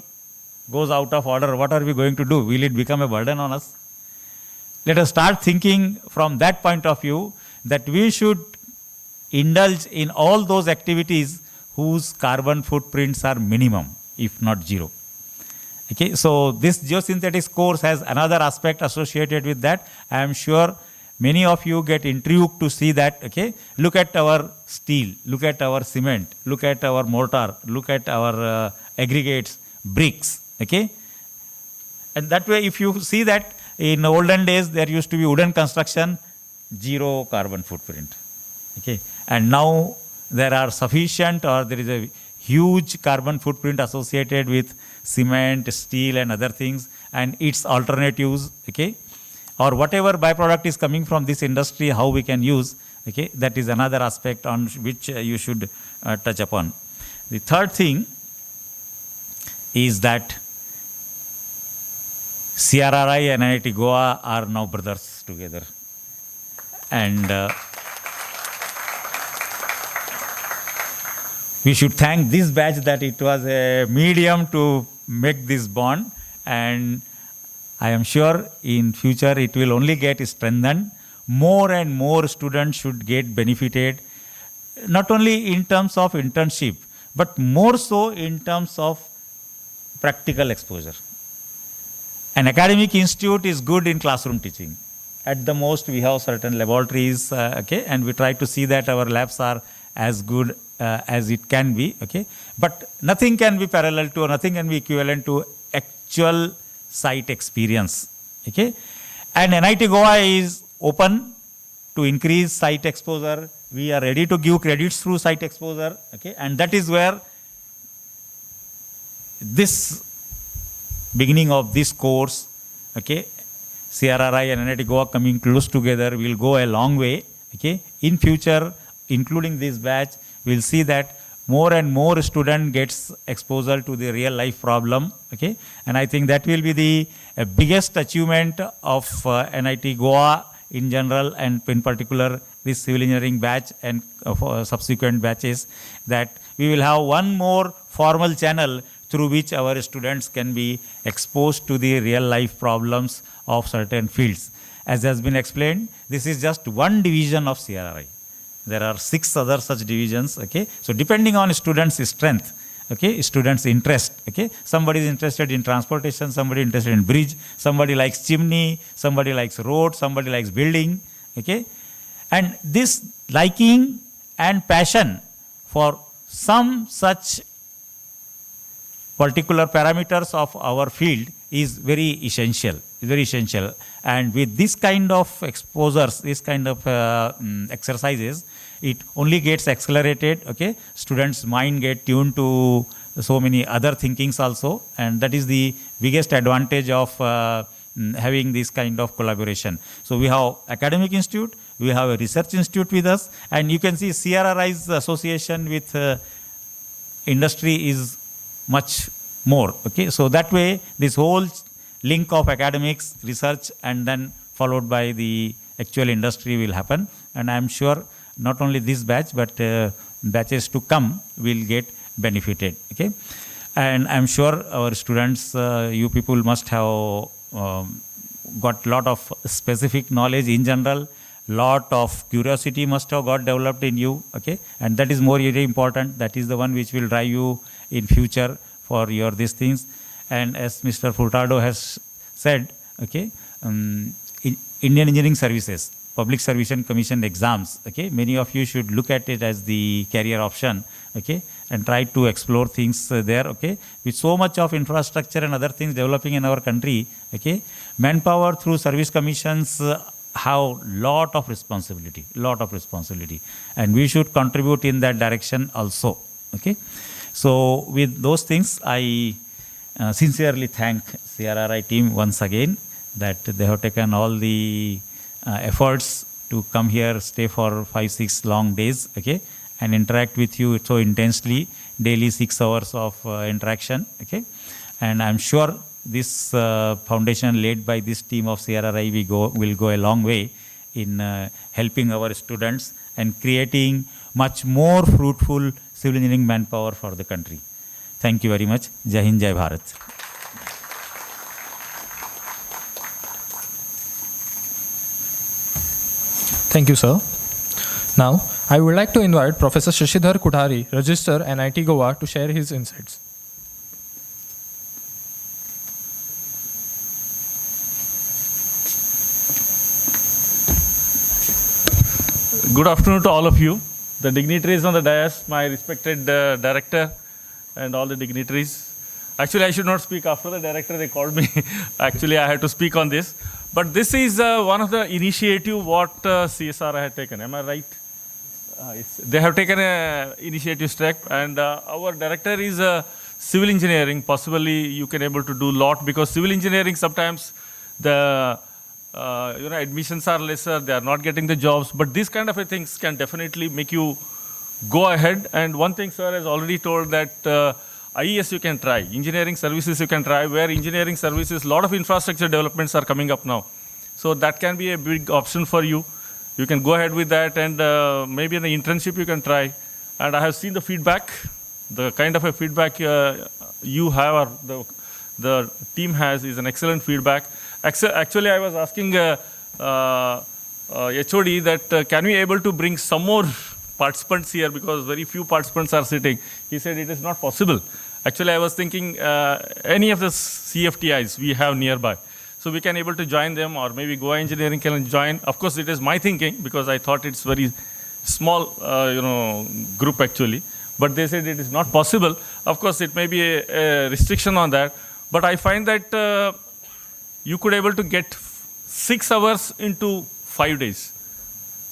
goes out of order, what are we going to do? Will it become a burden on us? Let us start thinking from that point of view, that we should indulge in all those activities whose carbon footprints are minimum, if not zero. Okay, so this geosynthetics course has another aspect associated with that. I am sure many of you get intrigued to see that. Okay, look at our steel, look at our cement, look at our mortar, look at our aggregates, bricks. Okay, and that way, if you see that in olden days there used to be wooden construction, zero carbon footprint. Okay, and now there are sufficient, or there is a huge carbon footprint associated with cement, steel, and other things, and its alternatives. Okay, or whatever byproduct is coming from this industry, how we can use. Okay, that is another aspect on which you should touch upon. The third thing is that CRRI and NIT Goa are now brothers together. And we should thank this batch that it was a medium to make this bond, and I am sure in future it will only get strengthened. More and more students should get benefited, not only in terms of internship, but more so in terms of practical exposure. An academic institute is good in classroom teaching. At the most, we have certain laboratories, okay, and we try to see that our labs are as good as it can be, okay. But nothing can be parallel to, or nothing can be equivalent to actual site experience, okay. And NIT Goa is open to increase site exposure. We are ready to give credits through site exposure, okay. And that is where this beginning of this course, okay, CRRI and NIT Goa coming close together will go a long way, okay. In future, including this batch, we'll see that more and more student gets exposure to the real life problem, okay. And I think that will be the biggest achievement of NIT Goa in general, and in particular this civil engineering batch and subsequent batches, that we will have one more formal channel through which our students can be exposed to the real life problems of certain fields. As has been explained, this is just one division of CRRI. There are 6 other such divisions, okay. So depending on students' strength, okay, students' interest, okay. Somebody is interested in transportation, somebody interested in bridge, somebody likes chimney, somebody likes road, somebody likes building, okay. And this liking and passion for some such particular parameters of our field is very essential, And with this kind of exposures, this kind of exercises, it only gets accelerated, okay. Students' mind get tuned to so many other thinkings also, and that is the biggest advantage of having this kind of collaboration. So we have academic institute, we have a research institute with us, and you can see CRRI's association with industry is much more, okay. So that way, this whole link of academics, research, and then followed by the actual industry will happen. And I am sure not only this batch, but batches to come will get benefited, okay. And I am sure our students, you people must have got lot of specific knowledge in general, lot of curiosity must have got developed in you, okay. And that is more very important. That is the one which will drive you in future for your these things. And as Mr. Furtado has said, okay, Indian Engineering Services, Public Service Commission exams, okay, many of you should look at it as the career option, okay, and try to explore things there, okay. With so much of infrastructure and other things developing in our country, okay, manpower through service commissions have lot of responsibility, and we should contribute in that direction also, okay. So with those things, I sincerely thank CRRI team once again that they have taken all the efforts to come here, stay for 5-6 long days, okay, and interact with you so intensely, daily 6 hours of interaction, okay. And I'm sure this foundation laid by this team of CRRI will go a long way in helping our students and creating much more fruitful civil engineering manpower for the country. Thank you very much. Jai Hind, Jai Bharat. Thank you, sir. Now, I would like to invite Professor Shashidhar Kothari, Register, NIT Goa, to share his insights. Good afternoon to all of you, the dignitaries on the dais, my respected director, and all the dignitaries. Actually, I should not speak after the director. They called me. Actually, I had to speak on this. But this is one of the initiative what CSR had taken. Am I right? Yes. They have taken a initiative step, and our director is civil engineering. Possibly you can able to do lot, because civil engineering sometimes the admissions are lesser. They are not getting the jobs. But these kind of things can definitely make you go ahead. And one thing sir has already told that IES you can try, engineering services you can try, where engineering services, lot of infrastructure developments are coming up now. So that can be a big option for you. You can go ahead with that, and maybe in the internship you can try. And I have seen the feedback, the kind of a feedback you have or the team has is an excellent feedback. Actually, I was asking HOD that can we able to bring some more participants here, because very few participants are sitting. He said it is not possible. Actually, I was thinking any of the CFTIs we have nearby. So we can able to join them, or maybe Goa Engineering can join. Of course, it is my thinking, because I thought it's very small, group actually. But they said it is not possible. Of course, it may be a restriction on that. But I find that you could able to get 6 hours into 5 days.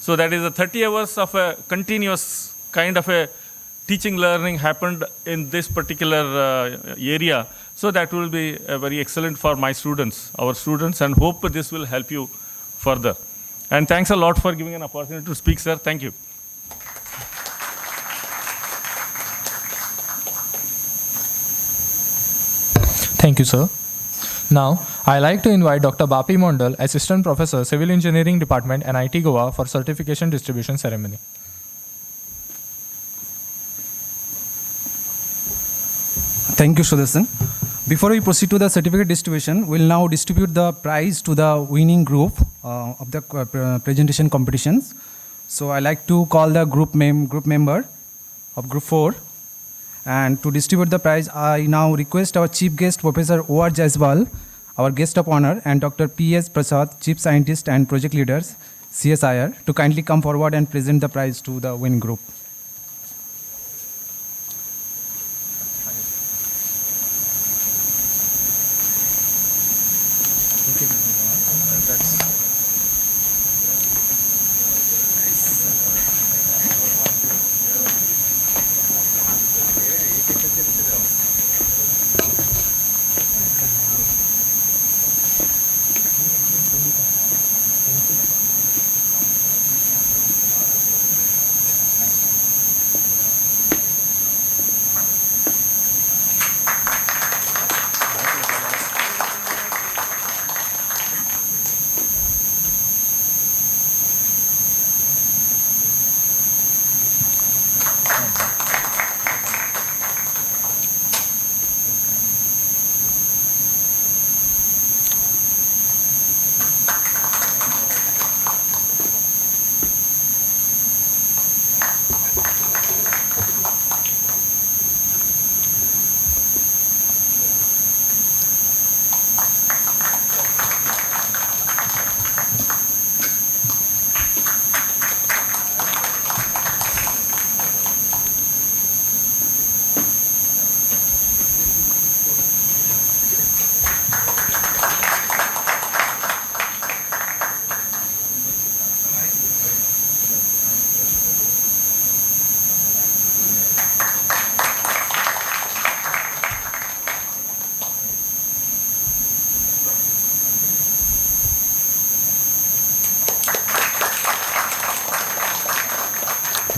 So that is a 30 hours of a continuous kind of a teaching learning happened in this particular area. So that will be very excellent for my students, our students, and hope this will help you further. And thanks a lot for giving an opportunity to speak, sir. Thank you. Thank you, sir. Now, I like to invite Dr. Bapi Mondal, Assistant Professor, Civil Engineering Department, NIT Goa, for certification distribution ceremony. Thank you, Sudarshan. Before we proceed to the certificate distribution, we'll now distribute the prize to the winning group of the presentation competitions. So I like to call the group member of Group 4. And to distribute the prize, I now request our Chief Guest, Professor O.R. Jaiswal, our guest of honor, and Dr. P.S. Prasad, Chief Scientist and Project Leaders, CSIR, to kindly come forward and present the prize to the winning group.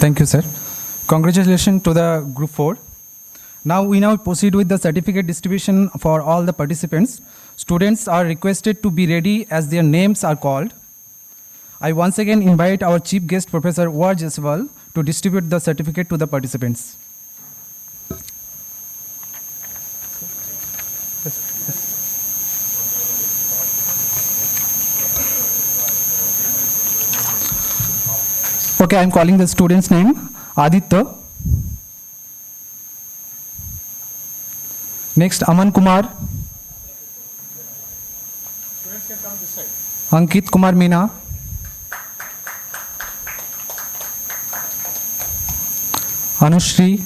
Thank you, sir. Congratulations to the Group 4. Now we proceed with the certificate distribution for all the participants. Students are requested to be ready as their names are called. I once again invite our Chief Guest, Professor O.R. Jaiswal, to distribute the certificate to the participants. Okay, I'm calling the student's name, Aditya. Next, Aman Kumar. Students can come this side. Ankit Kumar Meena. Anushri.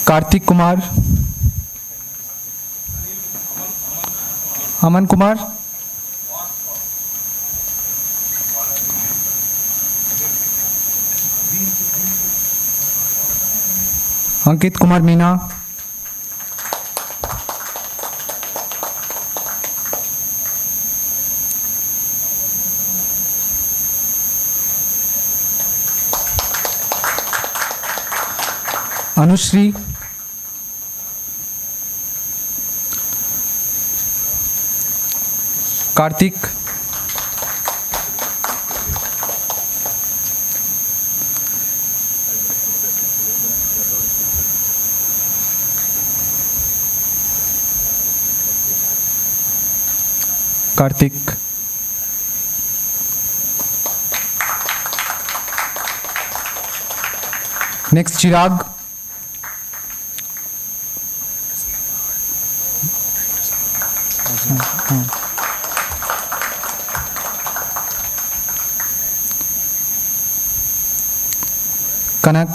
Karthik Kumar, Aman Kumar, Ankit Kumar Meena, Anushri, Karthik, Karthik, next Chirag, Kanak,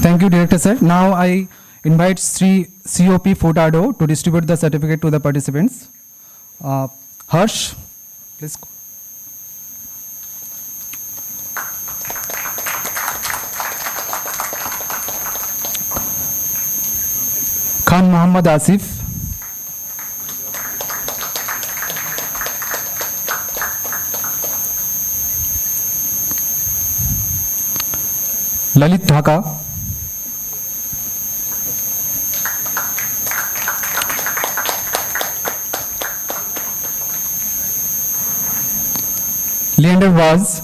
thank you, Director Sir. Now I invite Sri COP Furtado to distribute the certificate to the participants. Harsh, please. Khan Muhammad Asif, Lalit Dhaka, Leander Vaz,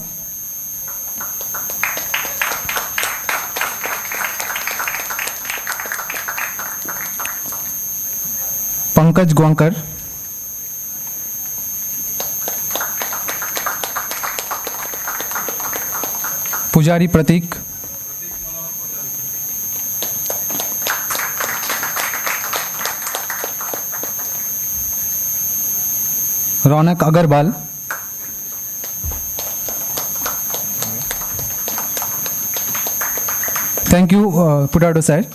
Pankaj Gwankar, Pujari Pratik, Ronak Agarwal, thank you, Putado sir.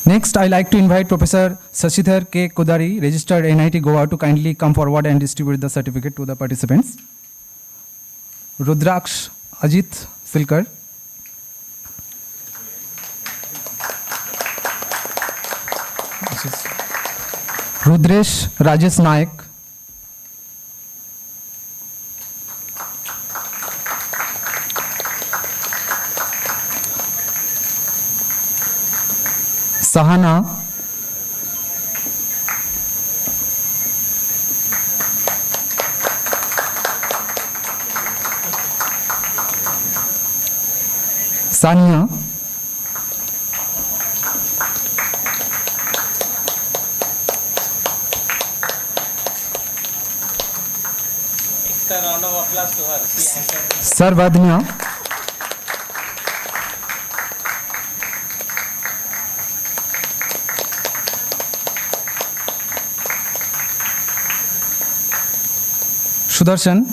Next, I like to invite Professor Sashidhar K. Kodari, registered NIT Goa, to kindly come forward and distribute the certificate to the participants. Rudraksh Ajit Silkar, Rudresh Rajesh Naik, Sahana, Sania, Extra round of applause to her. She answered. Sarvadnya, Sudarshan,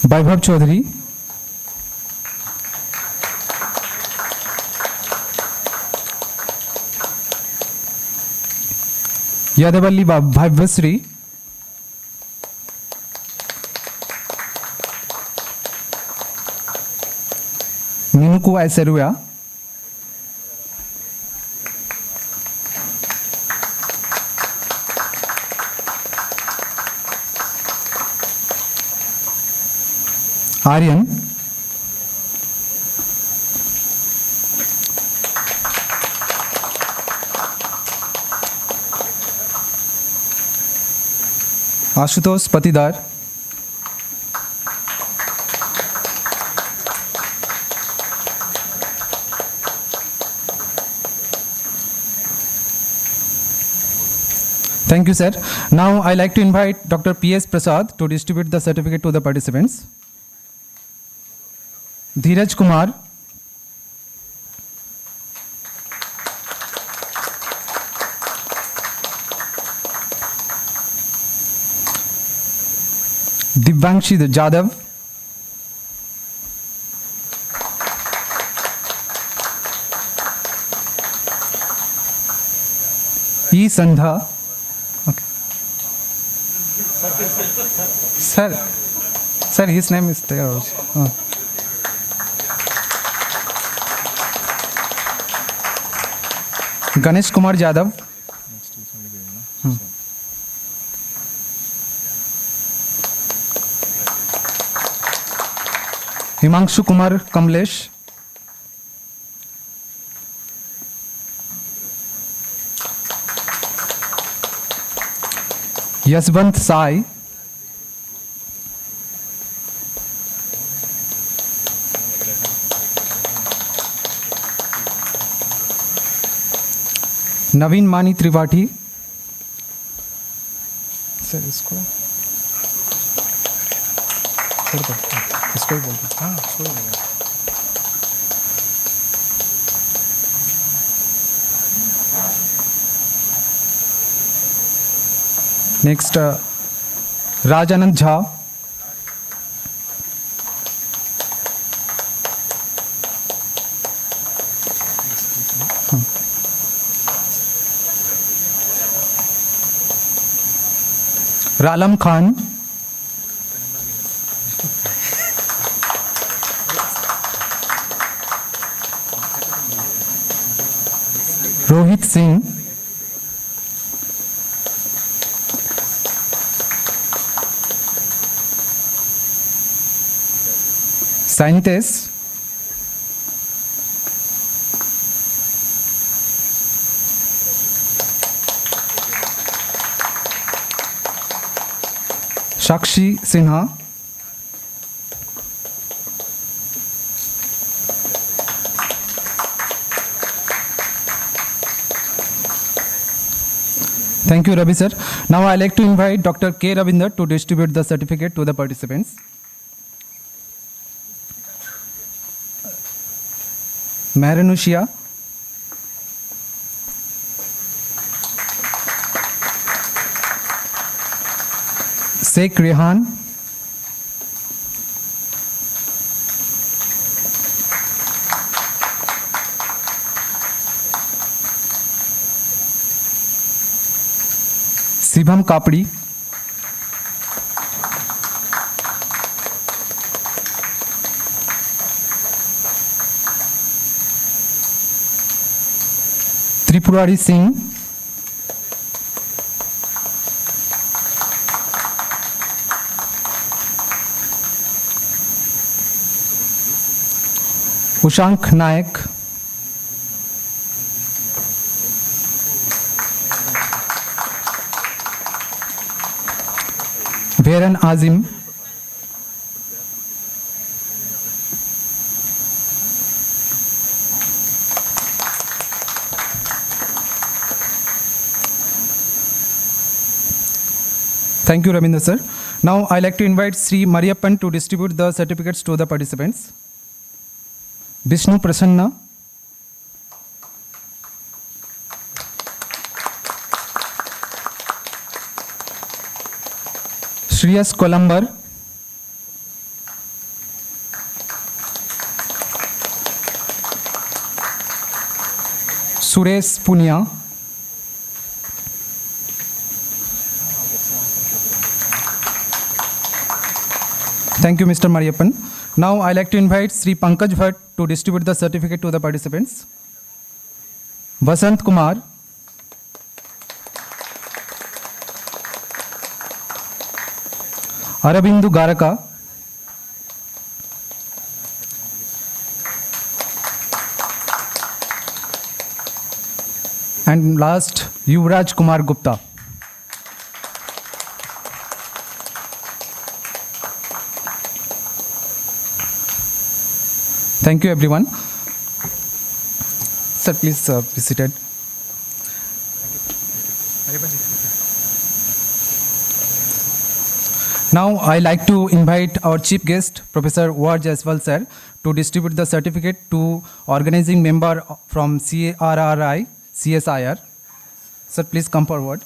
Vaibhav Chaudhary, Yadavalli Bhaivasri, Minuku Aiseruya, Aryan, Ashutosh Patidar, thank you, sir. Now I like to invite Dr. P.S. Prasad to distribute the certificate to the participants. Dheeraj Kumar, Divangshi Jadhav, E. Sandha. Okay. Sir, his name is there also. Ganesh Kumar Jadhav. Himanshu Kumar Kamlesh. Yasvant Sai. नवीन मानी Tripathi. Sir इसको ही बोलते। हाँ, इसको ही बोलते। Next Rajanand Jha, Ralam Khan, Rohit Singh, scientist, Sakshi Sinha, Thank you, Ravi sir. Now I like to invite Dr. K. Ravinder to distribute the certificate to the participants. Maranushia, Sheikh Rehan, Shivam Kapdi, Tripurari Singh, Ushank Nayak, Bheran Azim, Thank you, Ravinder sir. Now I like to invite Sri Mariyappan to distribute the certificates to the participants. Vishnu Prasanna, Shreyas Kolambar, Suresh Punia, Thank you, Mr. Mariyappan. Now I like to invite Sri Pankaj Bhatt to distribute the certificate to the participants. Vasant Kumar, Arabindu Garaka, and last Yuvraj Kumar Gupta. Thank you, everyone. Sir, please be seated. Now, I like to invite our chief guest, Professor War Jaiswal sir, to distribute the certificate to organizing member from CRRI, CSIR. Sir, please come forward.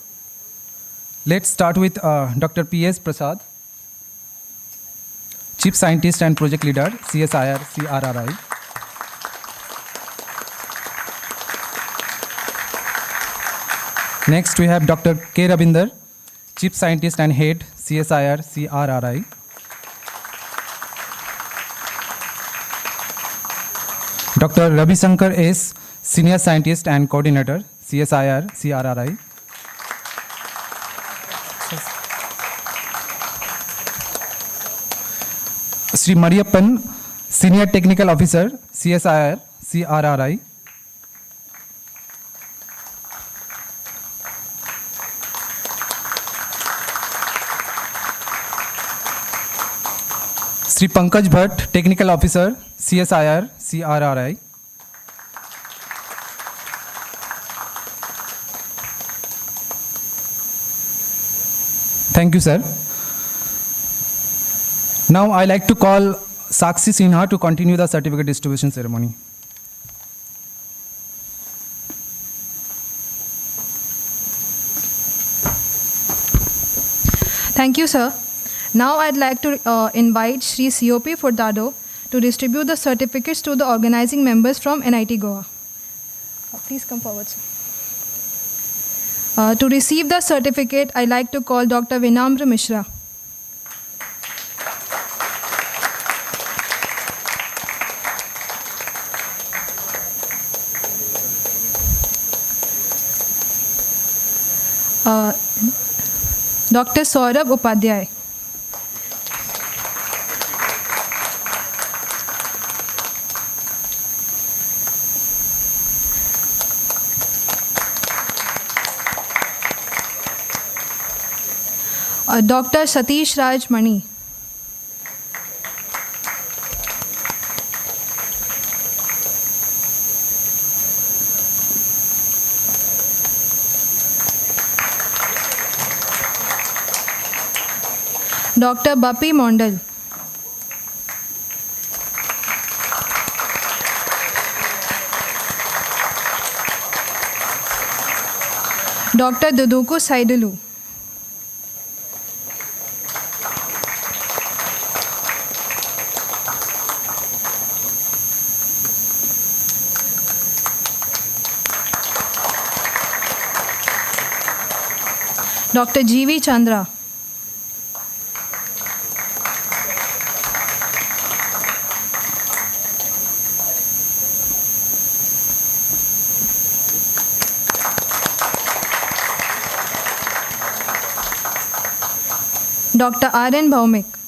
Let's start with Dr. P.S. Prasad, Chief Scientist and Project Leader, CSIR, CRRI. Next, we have Dr. K. Ravinder, Chief Scientist and Head, CSIR, CRRI. Dr. Ravi Shankar S., Senior Scientist and Coordinator, CSIR, CRRI. Sri Mariyappan, Senior Technical Officer, CSIR, CRRI. Sri Pankaj Bhatt, Technical Officer, CSIR, CRRI. Thank you, sir. Now I like to call Sakshi Sinha to continue the certificate distribution ceremony. Thank you, sir. Now I'd like to invite Shri COP Furtado to distribute the certificates to the organizing members from NIT Goa. Please come forward, sir. To receive the certificate, I'd like to call Dr. Vinamra Mishra. Dr. Saurabh Upadhyay. Dr. Satish Raj Mani. Dr. Bapi Mondal. Dr. Duduku Saidulu. Dr. G.V. Chandra. Dr. R.N. Bhaumik.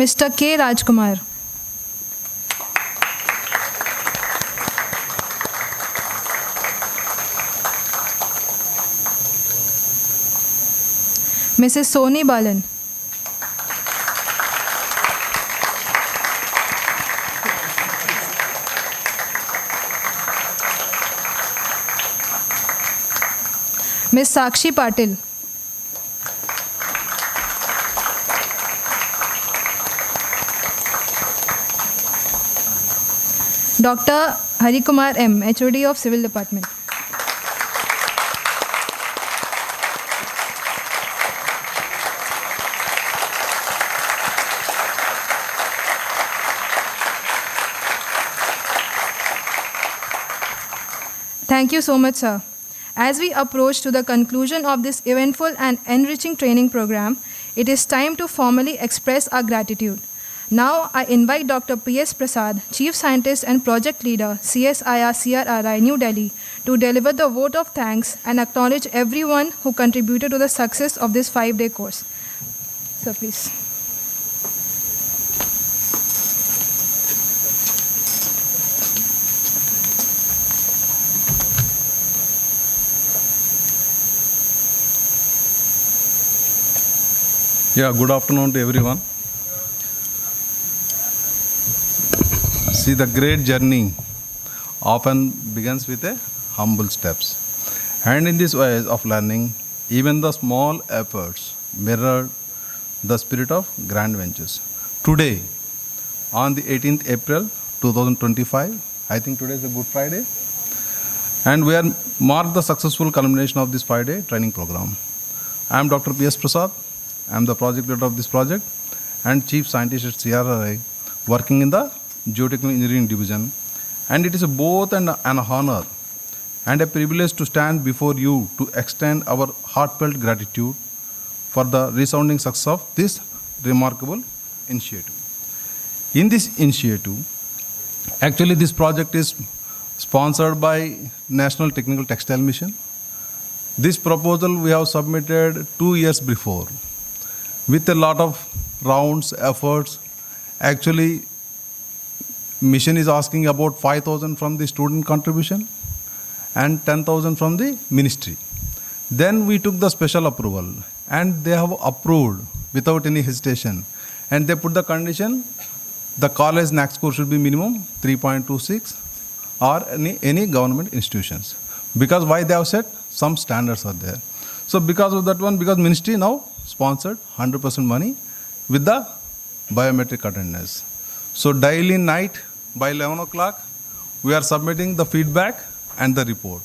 Mr. K. Rajkumar. Mrs. Soni Balan. Ms. Sakshi Patil. Dr. Harikumar M., HOD of Civil Department. Thank you so much, sir. As we approach to the conclusion of this eventful and enriching training program, it is time to formally express our gratitude. Now, I invite Dr. P.S. Prasad, Chief Scientist and Project Leader, CSIR-CRRI, New Delhi, to deliver the vote of thanks and acknowledge everyone who contributed to the success of this 5-day course. So, please. Yeah, good afternoon to everyone. See, the great journey often begins with a humble steps. And in this way of learning, even the small efforts mirror the spirit of grand ventures. Today, on the 18th April 2025, I think today is a Good Friday, and we are marked the successful culmination of this 5-day training program. I am Dr. P.S. Prasad. I am the project leader of this project and chief scientist at CRRI, working in the Geotechnical Engineering Division. And it is both an honor and a privilege to stand before you to extend our heartfelt gratitude for the resounding success of this remarkable initiative. In this initiative, actually this project is sponsored by National Technical Textiles Mission. This proposal we have submitted 2 years before with a lot of rounds, efforts. Actually, mission is asking about 5,000 from the student contribution and 10,000 from the ministry. Then we took the special approval and they have approved without any hesitation. And they put the condition, the college NAC score should be minimum 3.26 or any government institutions. Because why they have set? Some standards are there. So because of that one, because ministry now sponsored 100% money with the biometric attendance. So daily night by 11 o'clock, we are submitting the feedback and the report.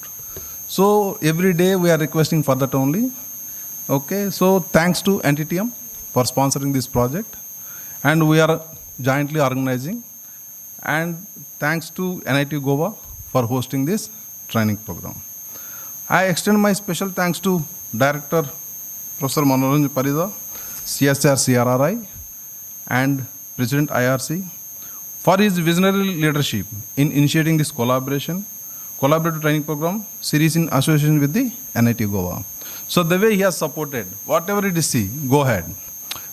So every day we are requesting for that only. Okay, so thanks to NTTM for sponsoring this project, and we are jointly organizing, and thanks to NIT Goa for hosting this training program. I extend my special thanks to Director Professor Mandovi Seminar, CSIR-CRRI, and President IRC for his visionary leadership in initiating this collaborative training program series in association with the NIT Goa. So the way he has supported, whatever it is, see, go ahead,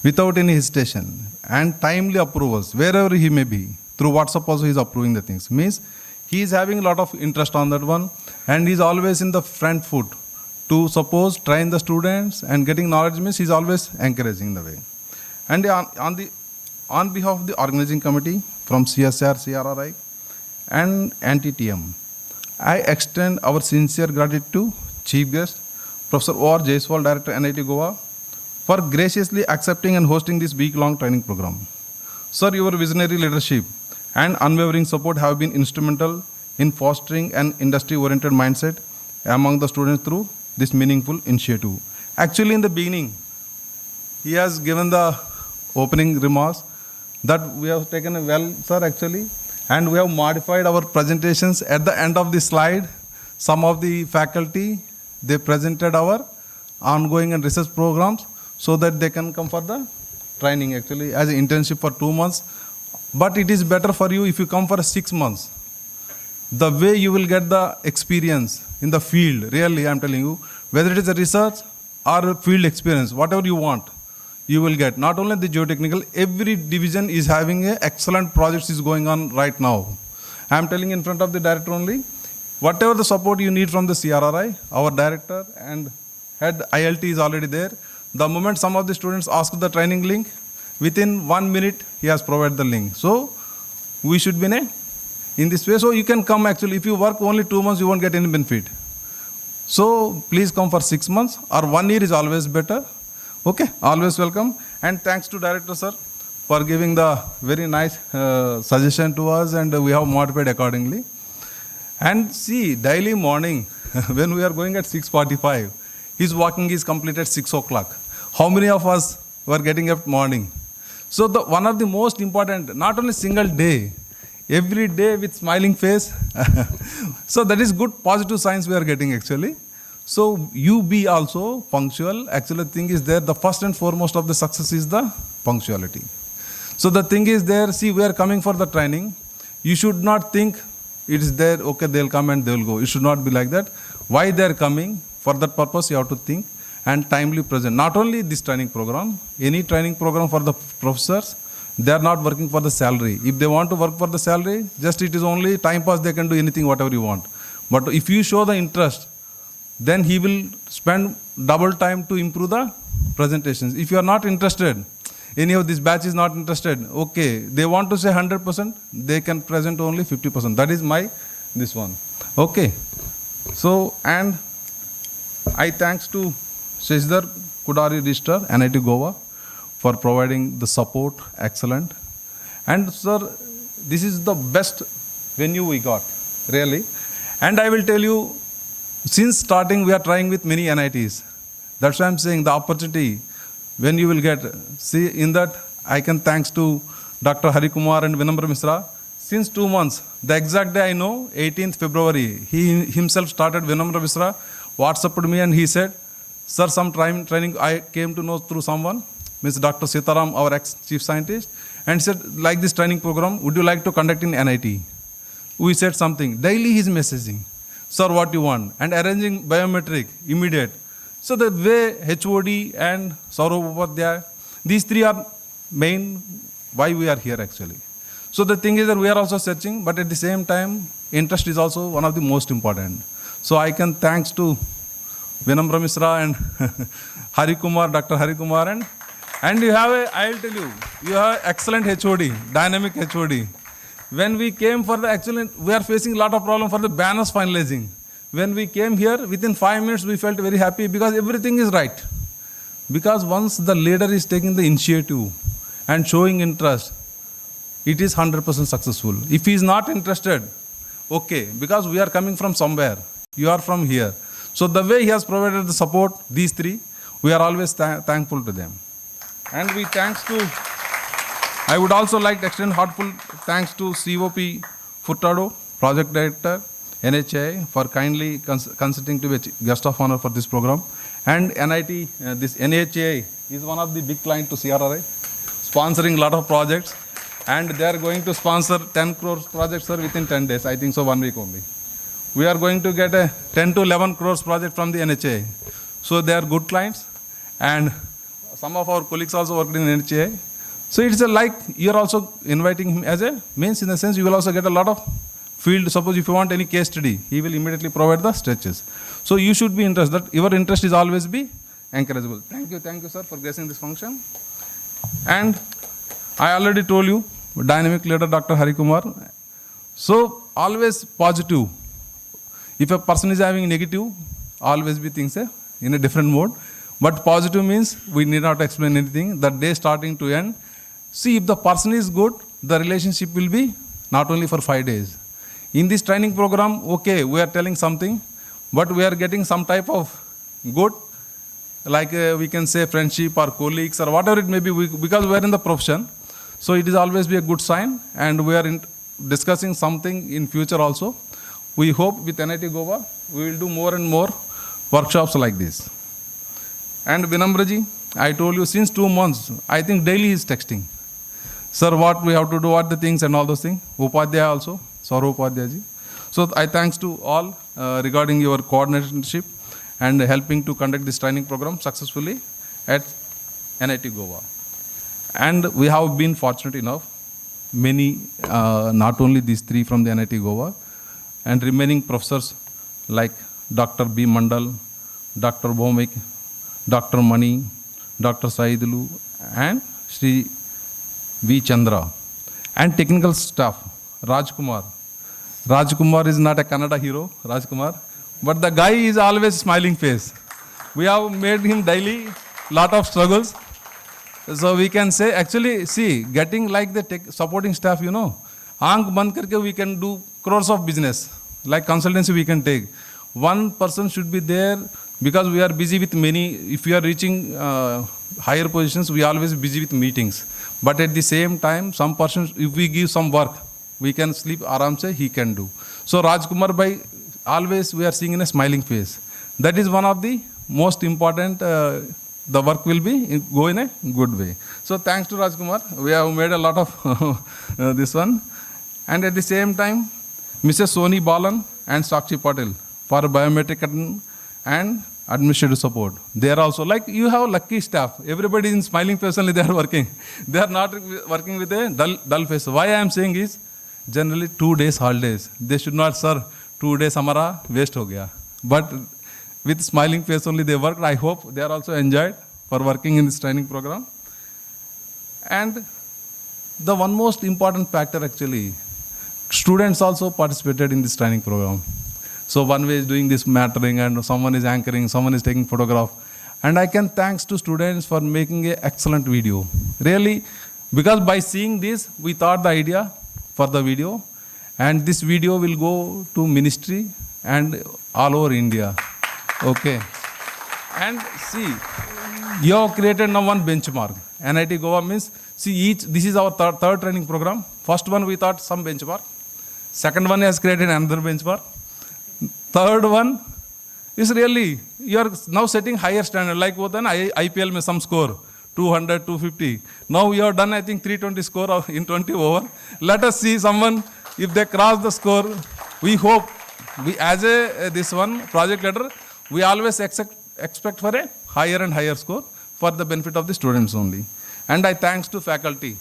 without any hesitation, and timely approvals, wherever he may be, through WhatsApp also he is approving the things. Means he is having a lot of interest on that one, and he is always in the front foot to suppose, train the students, and getting knowledge means he is always encouraging the way. And on behalf of the organizing committee from CSIR, CRRI, and NTTM, I extend our sincere gratitude to Chief Guest, Professor O.R. Jaiswal, Director NIT Goa, for graciously accepting and hosting this week-long training program. Sir, your visionary leadership and unwavering support have been instrumental in fostering an industry-oriented mindset among the students through this meaningful initiative. Actually, in the beginning, he has given the opening remarks that we have taken a well, sir, actually, and we have modified our presentations. At the end of the slide, some of the faculty, they presented our ongoing and research programs so that they can come for the training actually as an internship for 2 months. But it is better for you if you come for 6 months. The way you will get the experience in the field, really, I'm telling you, whether it is a research or a field experience, whatever you want, you will get. Not only the geotechnical, every division is having a excellent projects is going on right now. I'm telling in front of the director only, whatever the support you need from the CRRI, our director and head ILT is already there. The moment some of the students ask the training link, within 1 minute he has provided the link. So we should be in this way. So you can come actually, if you work only 2 months, you won't get any benefit. So please come for 6 months or 1 year is always better. Okay, always welcome. And thanks to Director Sir for giving the very nice suggestion to us, and we have modified accordingly. And see, daily morning, when we are going at 6:45, his walking is complete at 6 o'clock. How many of us were getting up morning? So one of the most important, not only single day, every day with smiling face. So that is good positive signs we are getting actually. So you be also punctual. Actually the thing is there, the first and foremost of the success is the punctuality. So the thing is there, see, we are coming for the training. You should not think it is there, okay, they'll come and they'll go. It should not be like that. Why they're coming? For that purpose you have to think and timely present. Not only this training program, any training program for the professors, they are not working for the salary. If they want to work for the salary, just it is only time pass, they can do anything, whatever you want. But if you show the interest, then he will spend double time to improve the presentations. If you are not interested, any of this batch is not interested, okay, they want to say 100%, they can present only 50%. That is my, this one. Okay. So, and I thanks to Shashidhar Kudari Registrar, NIT Goa, for providing the support, excellent. And sir, this is the best venue we got, really. And I will tell you, since starting we are trying with many NITs. That's why I'm saying the opportunity, when you will get, see in that I can thanks to Dr. Hari Kumar and Vinamra Misra. Since 2 months, the exact day I know, 18th February, he himself started, Vinamra Misra, WhatsApped me and he said, sir, some training I came to know through someone, Ms. Dr. Sitaram, our ex-chief scientist, and said, like this training program, would you like to conduct in NIT? We said something. Daily he's messaging, sir, what you want? And arranging biometric, immediate. So the way HOD and Saurav Upadhyay, these three are main why we are here actually. So the thing is that we are also searching, but at the same time, interest is also one of the most important. So I can thanks to Vinamra Misra and Hari Kumar, Dr. Hari Kumar, and you have I'll tell you, you have excellent HOD, dynamic HOD. When we came for the excellent, we are facing a lot of problem for the banners finalizing. When we came here, within 5 minutes, we felt very happy because everything is right. Because once the leader is taking the initiative and showing interest, it is 100% successful. If he is not interested, okay, because we are coming from somewhere, you are from here. So the way he has provided the support, these three, we are always thankful to them. And we thanks to, I would also like to extend heartful thanks to COP Furtado, Project Director, NHI, for kindly consenting to be guest of honor for this program. And NIT, this NHI is one of the big clients to CRRI, sponsoring a lot of projects. And they are going to sponsor 10 crores projects, sir, within 10 days. I think so, 1 week only. We are going to get a 10 to 11 crores project from the NHI. So they are good clients. And some of our colleagues also worked in NHI. So it's a like, you're also inviting him as a means, in the sense you will also get a lot of field. Suppose if you want any case study, he will immediately provide the stretches. So you should be interested. Your interest is always be encourageable. Thank you, sir, for gracing this function. And I already told you, dynamic leader Dr. Hari Kumar. So always positive. If a person is having negative, always be things in a different mode. But positive means we need not explain anything. The day starting to end. See, if the person is good, the relationship will be not only for 5 days. In this training program, okay, we are telling something, but we are getting some type of good, like we can say friendship or colleagues or whatever it may be, because we are in the profession. So it is always be a good sign, and we are discussing something in future also. We hope with NIT Goa, we will do more and more workshops like this. And Vinamraji, I told you since 2 months, I think daily he is texting. Sir, what we have to do, what the things and all those things. Upadhyay also, Saurav Upadhyay ji. So I thanks to all regarding your coordinatorship and helping to conduct this training program successfully at NIT Goa. And we have been fortunate enough, many, not only these three from the NIT Goa, and remaining professors like Dr. B. Mandal, Dr. Bhomik, Dr. Mani, Dr. Saidulu, and Sri V. Chandra, and technical staff, Rajkumar. Rajkumar is not a Kannada hero, Rajkumar, but the guy is always smiling face. We have made him daily lot of struggles. So we can say, actually, see, getting like the supporting staff, you know, aankh band karke we can do crores of business, like consultancy we can take. One person should be there, because we are busy with many. If we are reaching higher positions, we are always busy with meetings. But at the same time, some persons, if we give some work, we can sleep aram se, he can do. So Rajkumar bhai, always we are seeing in a smiling face. That is one of the most important, the work will be go in a good way. So thanks to Rajkumar, we have made a lot of this one. And at the same time, Mrs. Soni Balan and Sakshi Patel for biometric and administrative support. They are also, like you have lucky staff. Everybody in smiling face only they are working. They are not working with a dull face. Why I am saying is, generally 2 days holidays. They should not, sir, 2 days hamara waste ho gaya. But with smiling face only they worked. I hope they are also enjoyed for working in this training program. And the one most important factor actually, students also participated in this training program. So one way is doing this mattering, and someone is anchoring, someone is taking photograph. And I can thanks to students for making an excellent video. Really, because by seeing this, we thought the idea for the video, and this video will go to ministry and all over India. Okay. And see, you have created now one benchmark. NIT Goa means, see, this is our third training program. First one we thought some benchmark. Second one has created another benchmark. Third one is really, you are now setting higher standard, like what an IPL में some score, 200, 250. Now you have done, I think, 320 score in 20 over. Let us see someone, if they cross the score, we hope, we as this one project leader, we always expect for a higher and higher score for the benefit of the students only. And I thanks to faculty.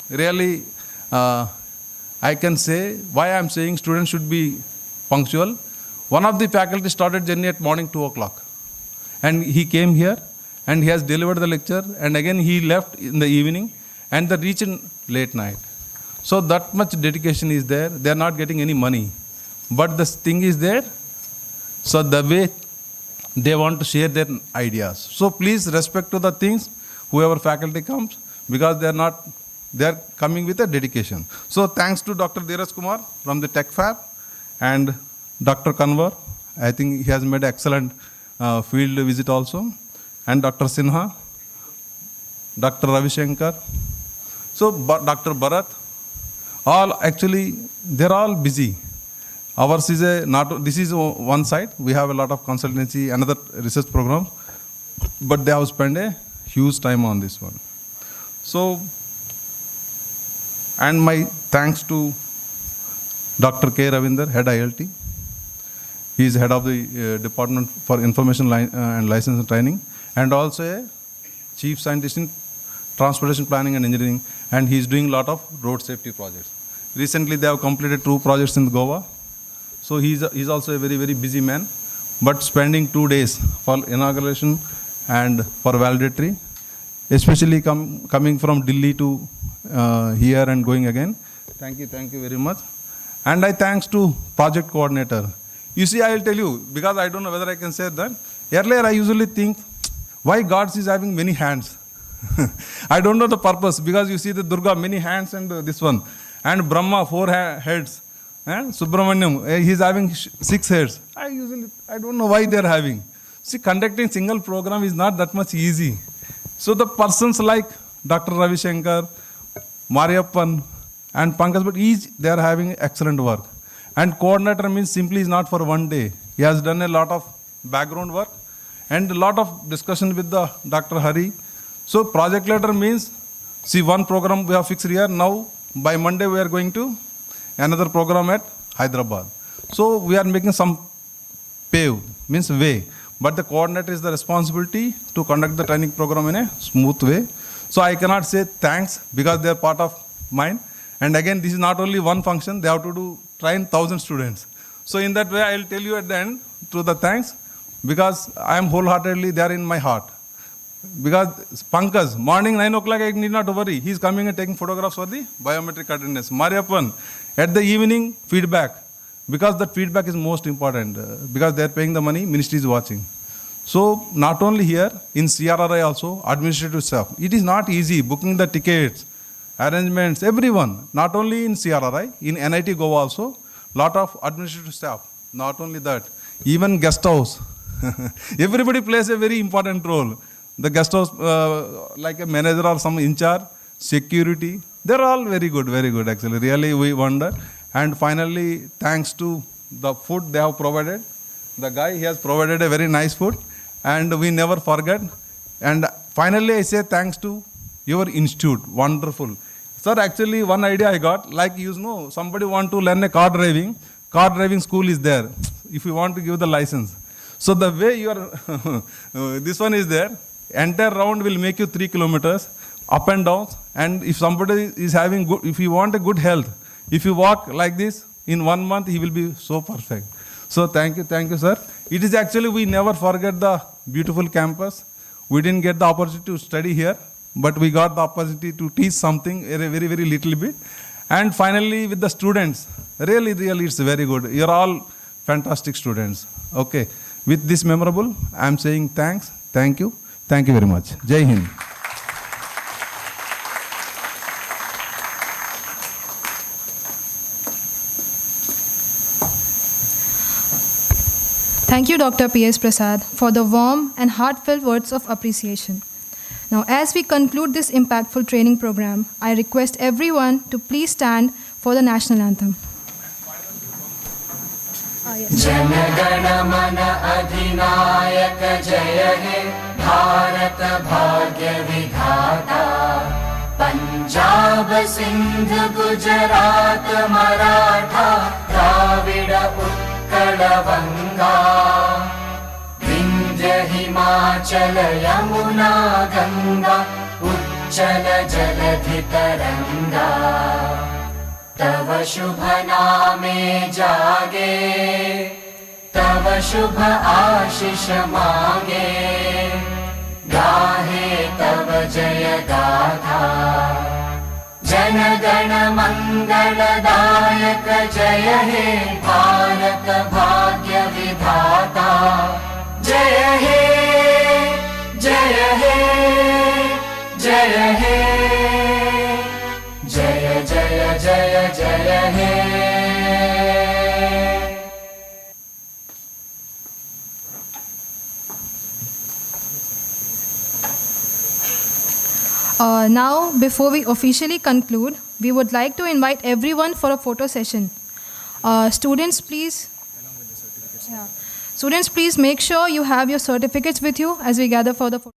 Really, I can say why I am saying students should be punctual. One of the faculty started journey at morning 2 o'clock. And he came here and he has delivered the lecture, and again he left in the evening and they reached in late night. So that much dedication is there. They are not getting any money. But the thing is there, so the way they want to share their ideas. So please respect to the things, whoever faculty comes, because they are coming with a dedication. So thanks to Dr. Dheeraj Kumar from the Tech Fab and Dr. Kanwar. I think he has made excellent field visit also. And Dr. Sinha, Dr. Ravi Shankar. So Dr. Bharat, all actually, they're all busy. Ours is this is one side. We have a lot of consultancy, another research program, but they have spent a huge time on this one. So, and my thanks to Dr. K. Ravinder, head ILT. He is head of the Department for Information and License and Training, and also a chief scientist in transportation planning and engineering, and he is doing a lot of road safety projects. Recently, they have completed 2 projects in Goa. So he's also a very, very busy man, but spending 2 days for inauguration and for valedictory, especially coming from Delhi to here and going again. Thank you very much. And I thanks to project coordinator. You see, I will tell you, because I don't know whether I can say that. Earlier, I usually think, why God is having many hands? I don't know the purpose, because you see the Durga, many hands, and this one. And Brahma, 4 heads. And Subramanyam, he's having 6 heads. I don't know why they're having. See, conducting single program is not that much easy. So the persons like Dr. Ravi Shankar, Mariappan, and Pankaj, but they are having excellent work. And coordinator means simply is not for one day. He has done a lot of background work and a lot of discussion with the Dr. Hari. So project leader means, see, one program we have fixed here. Now, by Monday, we are going to another program at Hyderabad. So we are making some means way. But the coordinator is the responsibility to conduct the training program in a smooth way. So I cannot say thanks because they are part of mine. And again, this is not only one function, they have to train 1,000 students. So in that way, I will tell you at the end through the thanks, because I am wholeheartedly there in my heart. Because Pankaj, morning 9 o'clock, I need not worry. He is coming and taking photographs for the biometric attendance. Mariappan, at the evening, feedback. Because that feedback is most important. Because they are paying the money, ministry is watching. So not only here, in CRRI also, administrative staff. It is not easy booking the tickets, arrangements, everyone. Not only in CRRI, in NIT Goa also, lot of administrative staff. Not only that, even guest house. Everybody plays a very important role. The guest house, like a manager or some in charge, security, they're all very good actually. Really, we wonder. And finally, thanks to the food they have provided. The guy, he has provided a very nice food, and we never forget. And finally, I say thanks to your institute. Wonderful. Sir, actually, one idea I got, like you know, somebody want to learn a car driving school is there, if you want to give the license. So the way you are, this one is there, entire round will make you 3 kilometers, up and down. And if somebody is having good, if you want a good health, if you walk like this, in 1 month, he will be so perfect. So thank you, sir. It is actually, we never forget the beautiful campus. We didn't get the opportunity to study here, but we got the opportunity to teach something very, very, very little bit. And finally, with the students, really, really, it's very good. You're all fantastic students. Okay. With this memorable, I'm saying thanks, thank you very much. Jai Hind. Thank you, Dr. P.S. Prasad, for the warm and heartfelt words of appreciation. Now, as we conclude this impactful training program, I request everyone to please stand for the national anthem. Jana Gana मन अधिनायक जय हे भारत भाग्य विधाता पंजाब सिंध गुजरात मराठा द्राविड उत्कल बंगा विंध्य हिमाचल यमुना गंगा उच्चल जलधि तरंगा तव शुभ नामे जागे तव शुभ आशीष मांगे गाहे तव जय गाथा जन गण मंगलदायक जय हे भारत भाग्य विधाता जय हे जय हे जय हे जय जय जय जय हे Now, before we officially conclude, we would like to invite everyone for a photo session. Students, please make sure you have your certificates with you as we gather for the photo.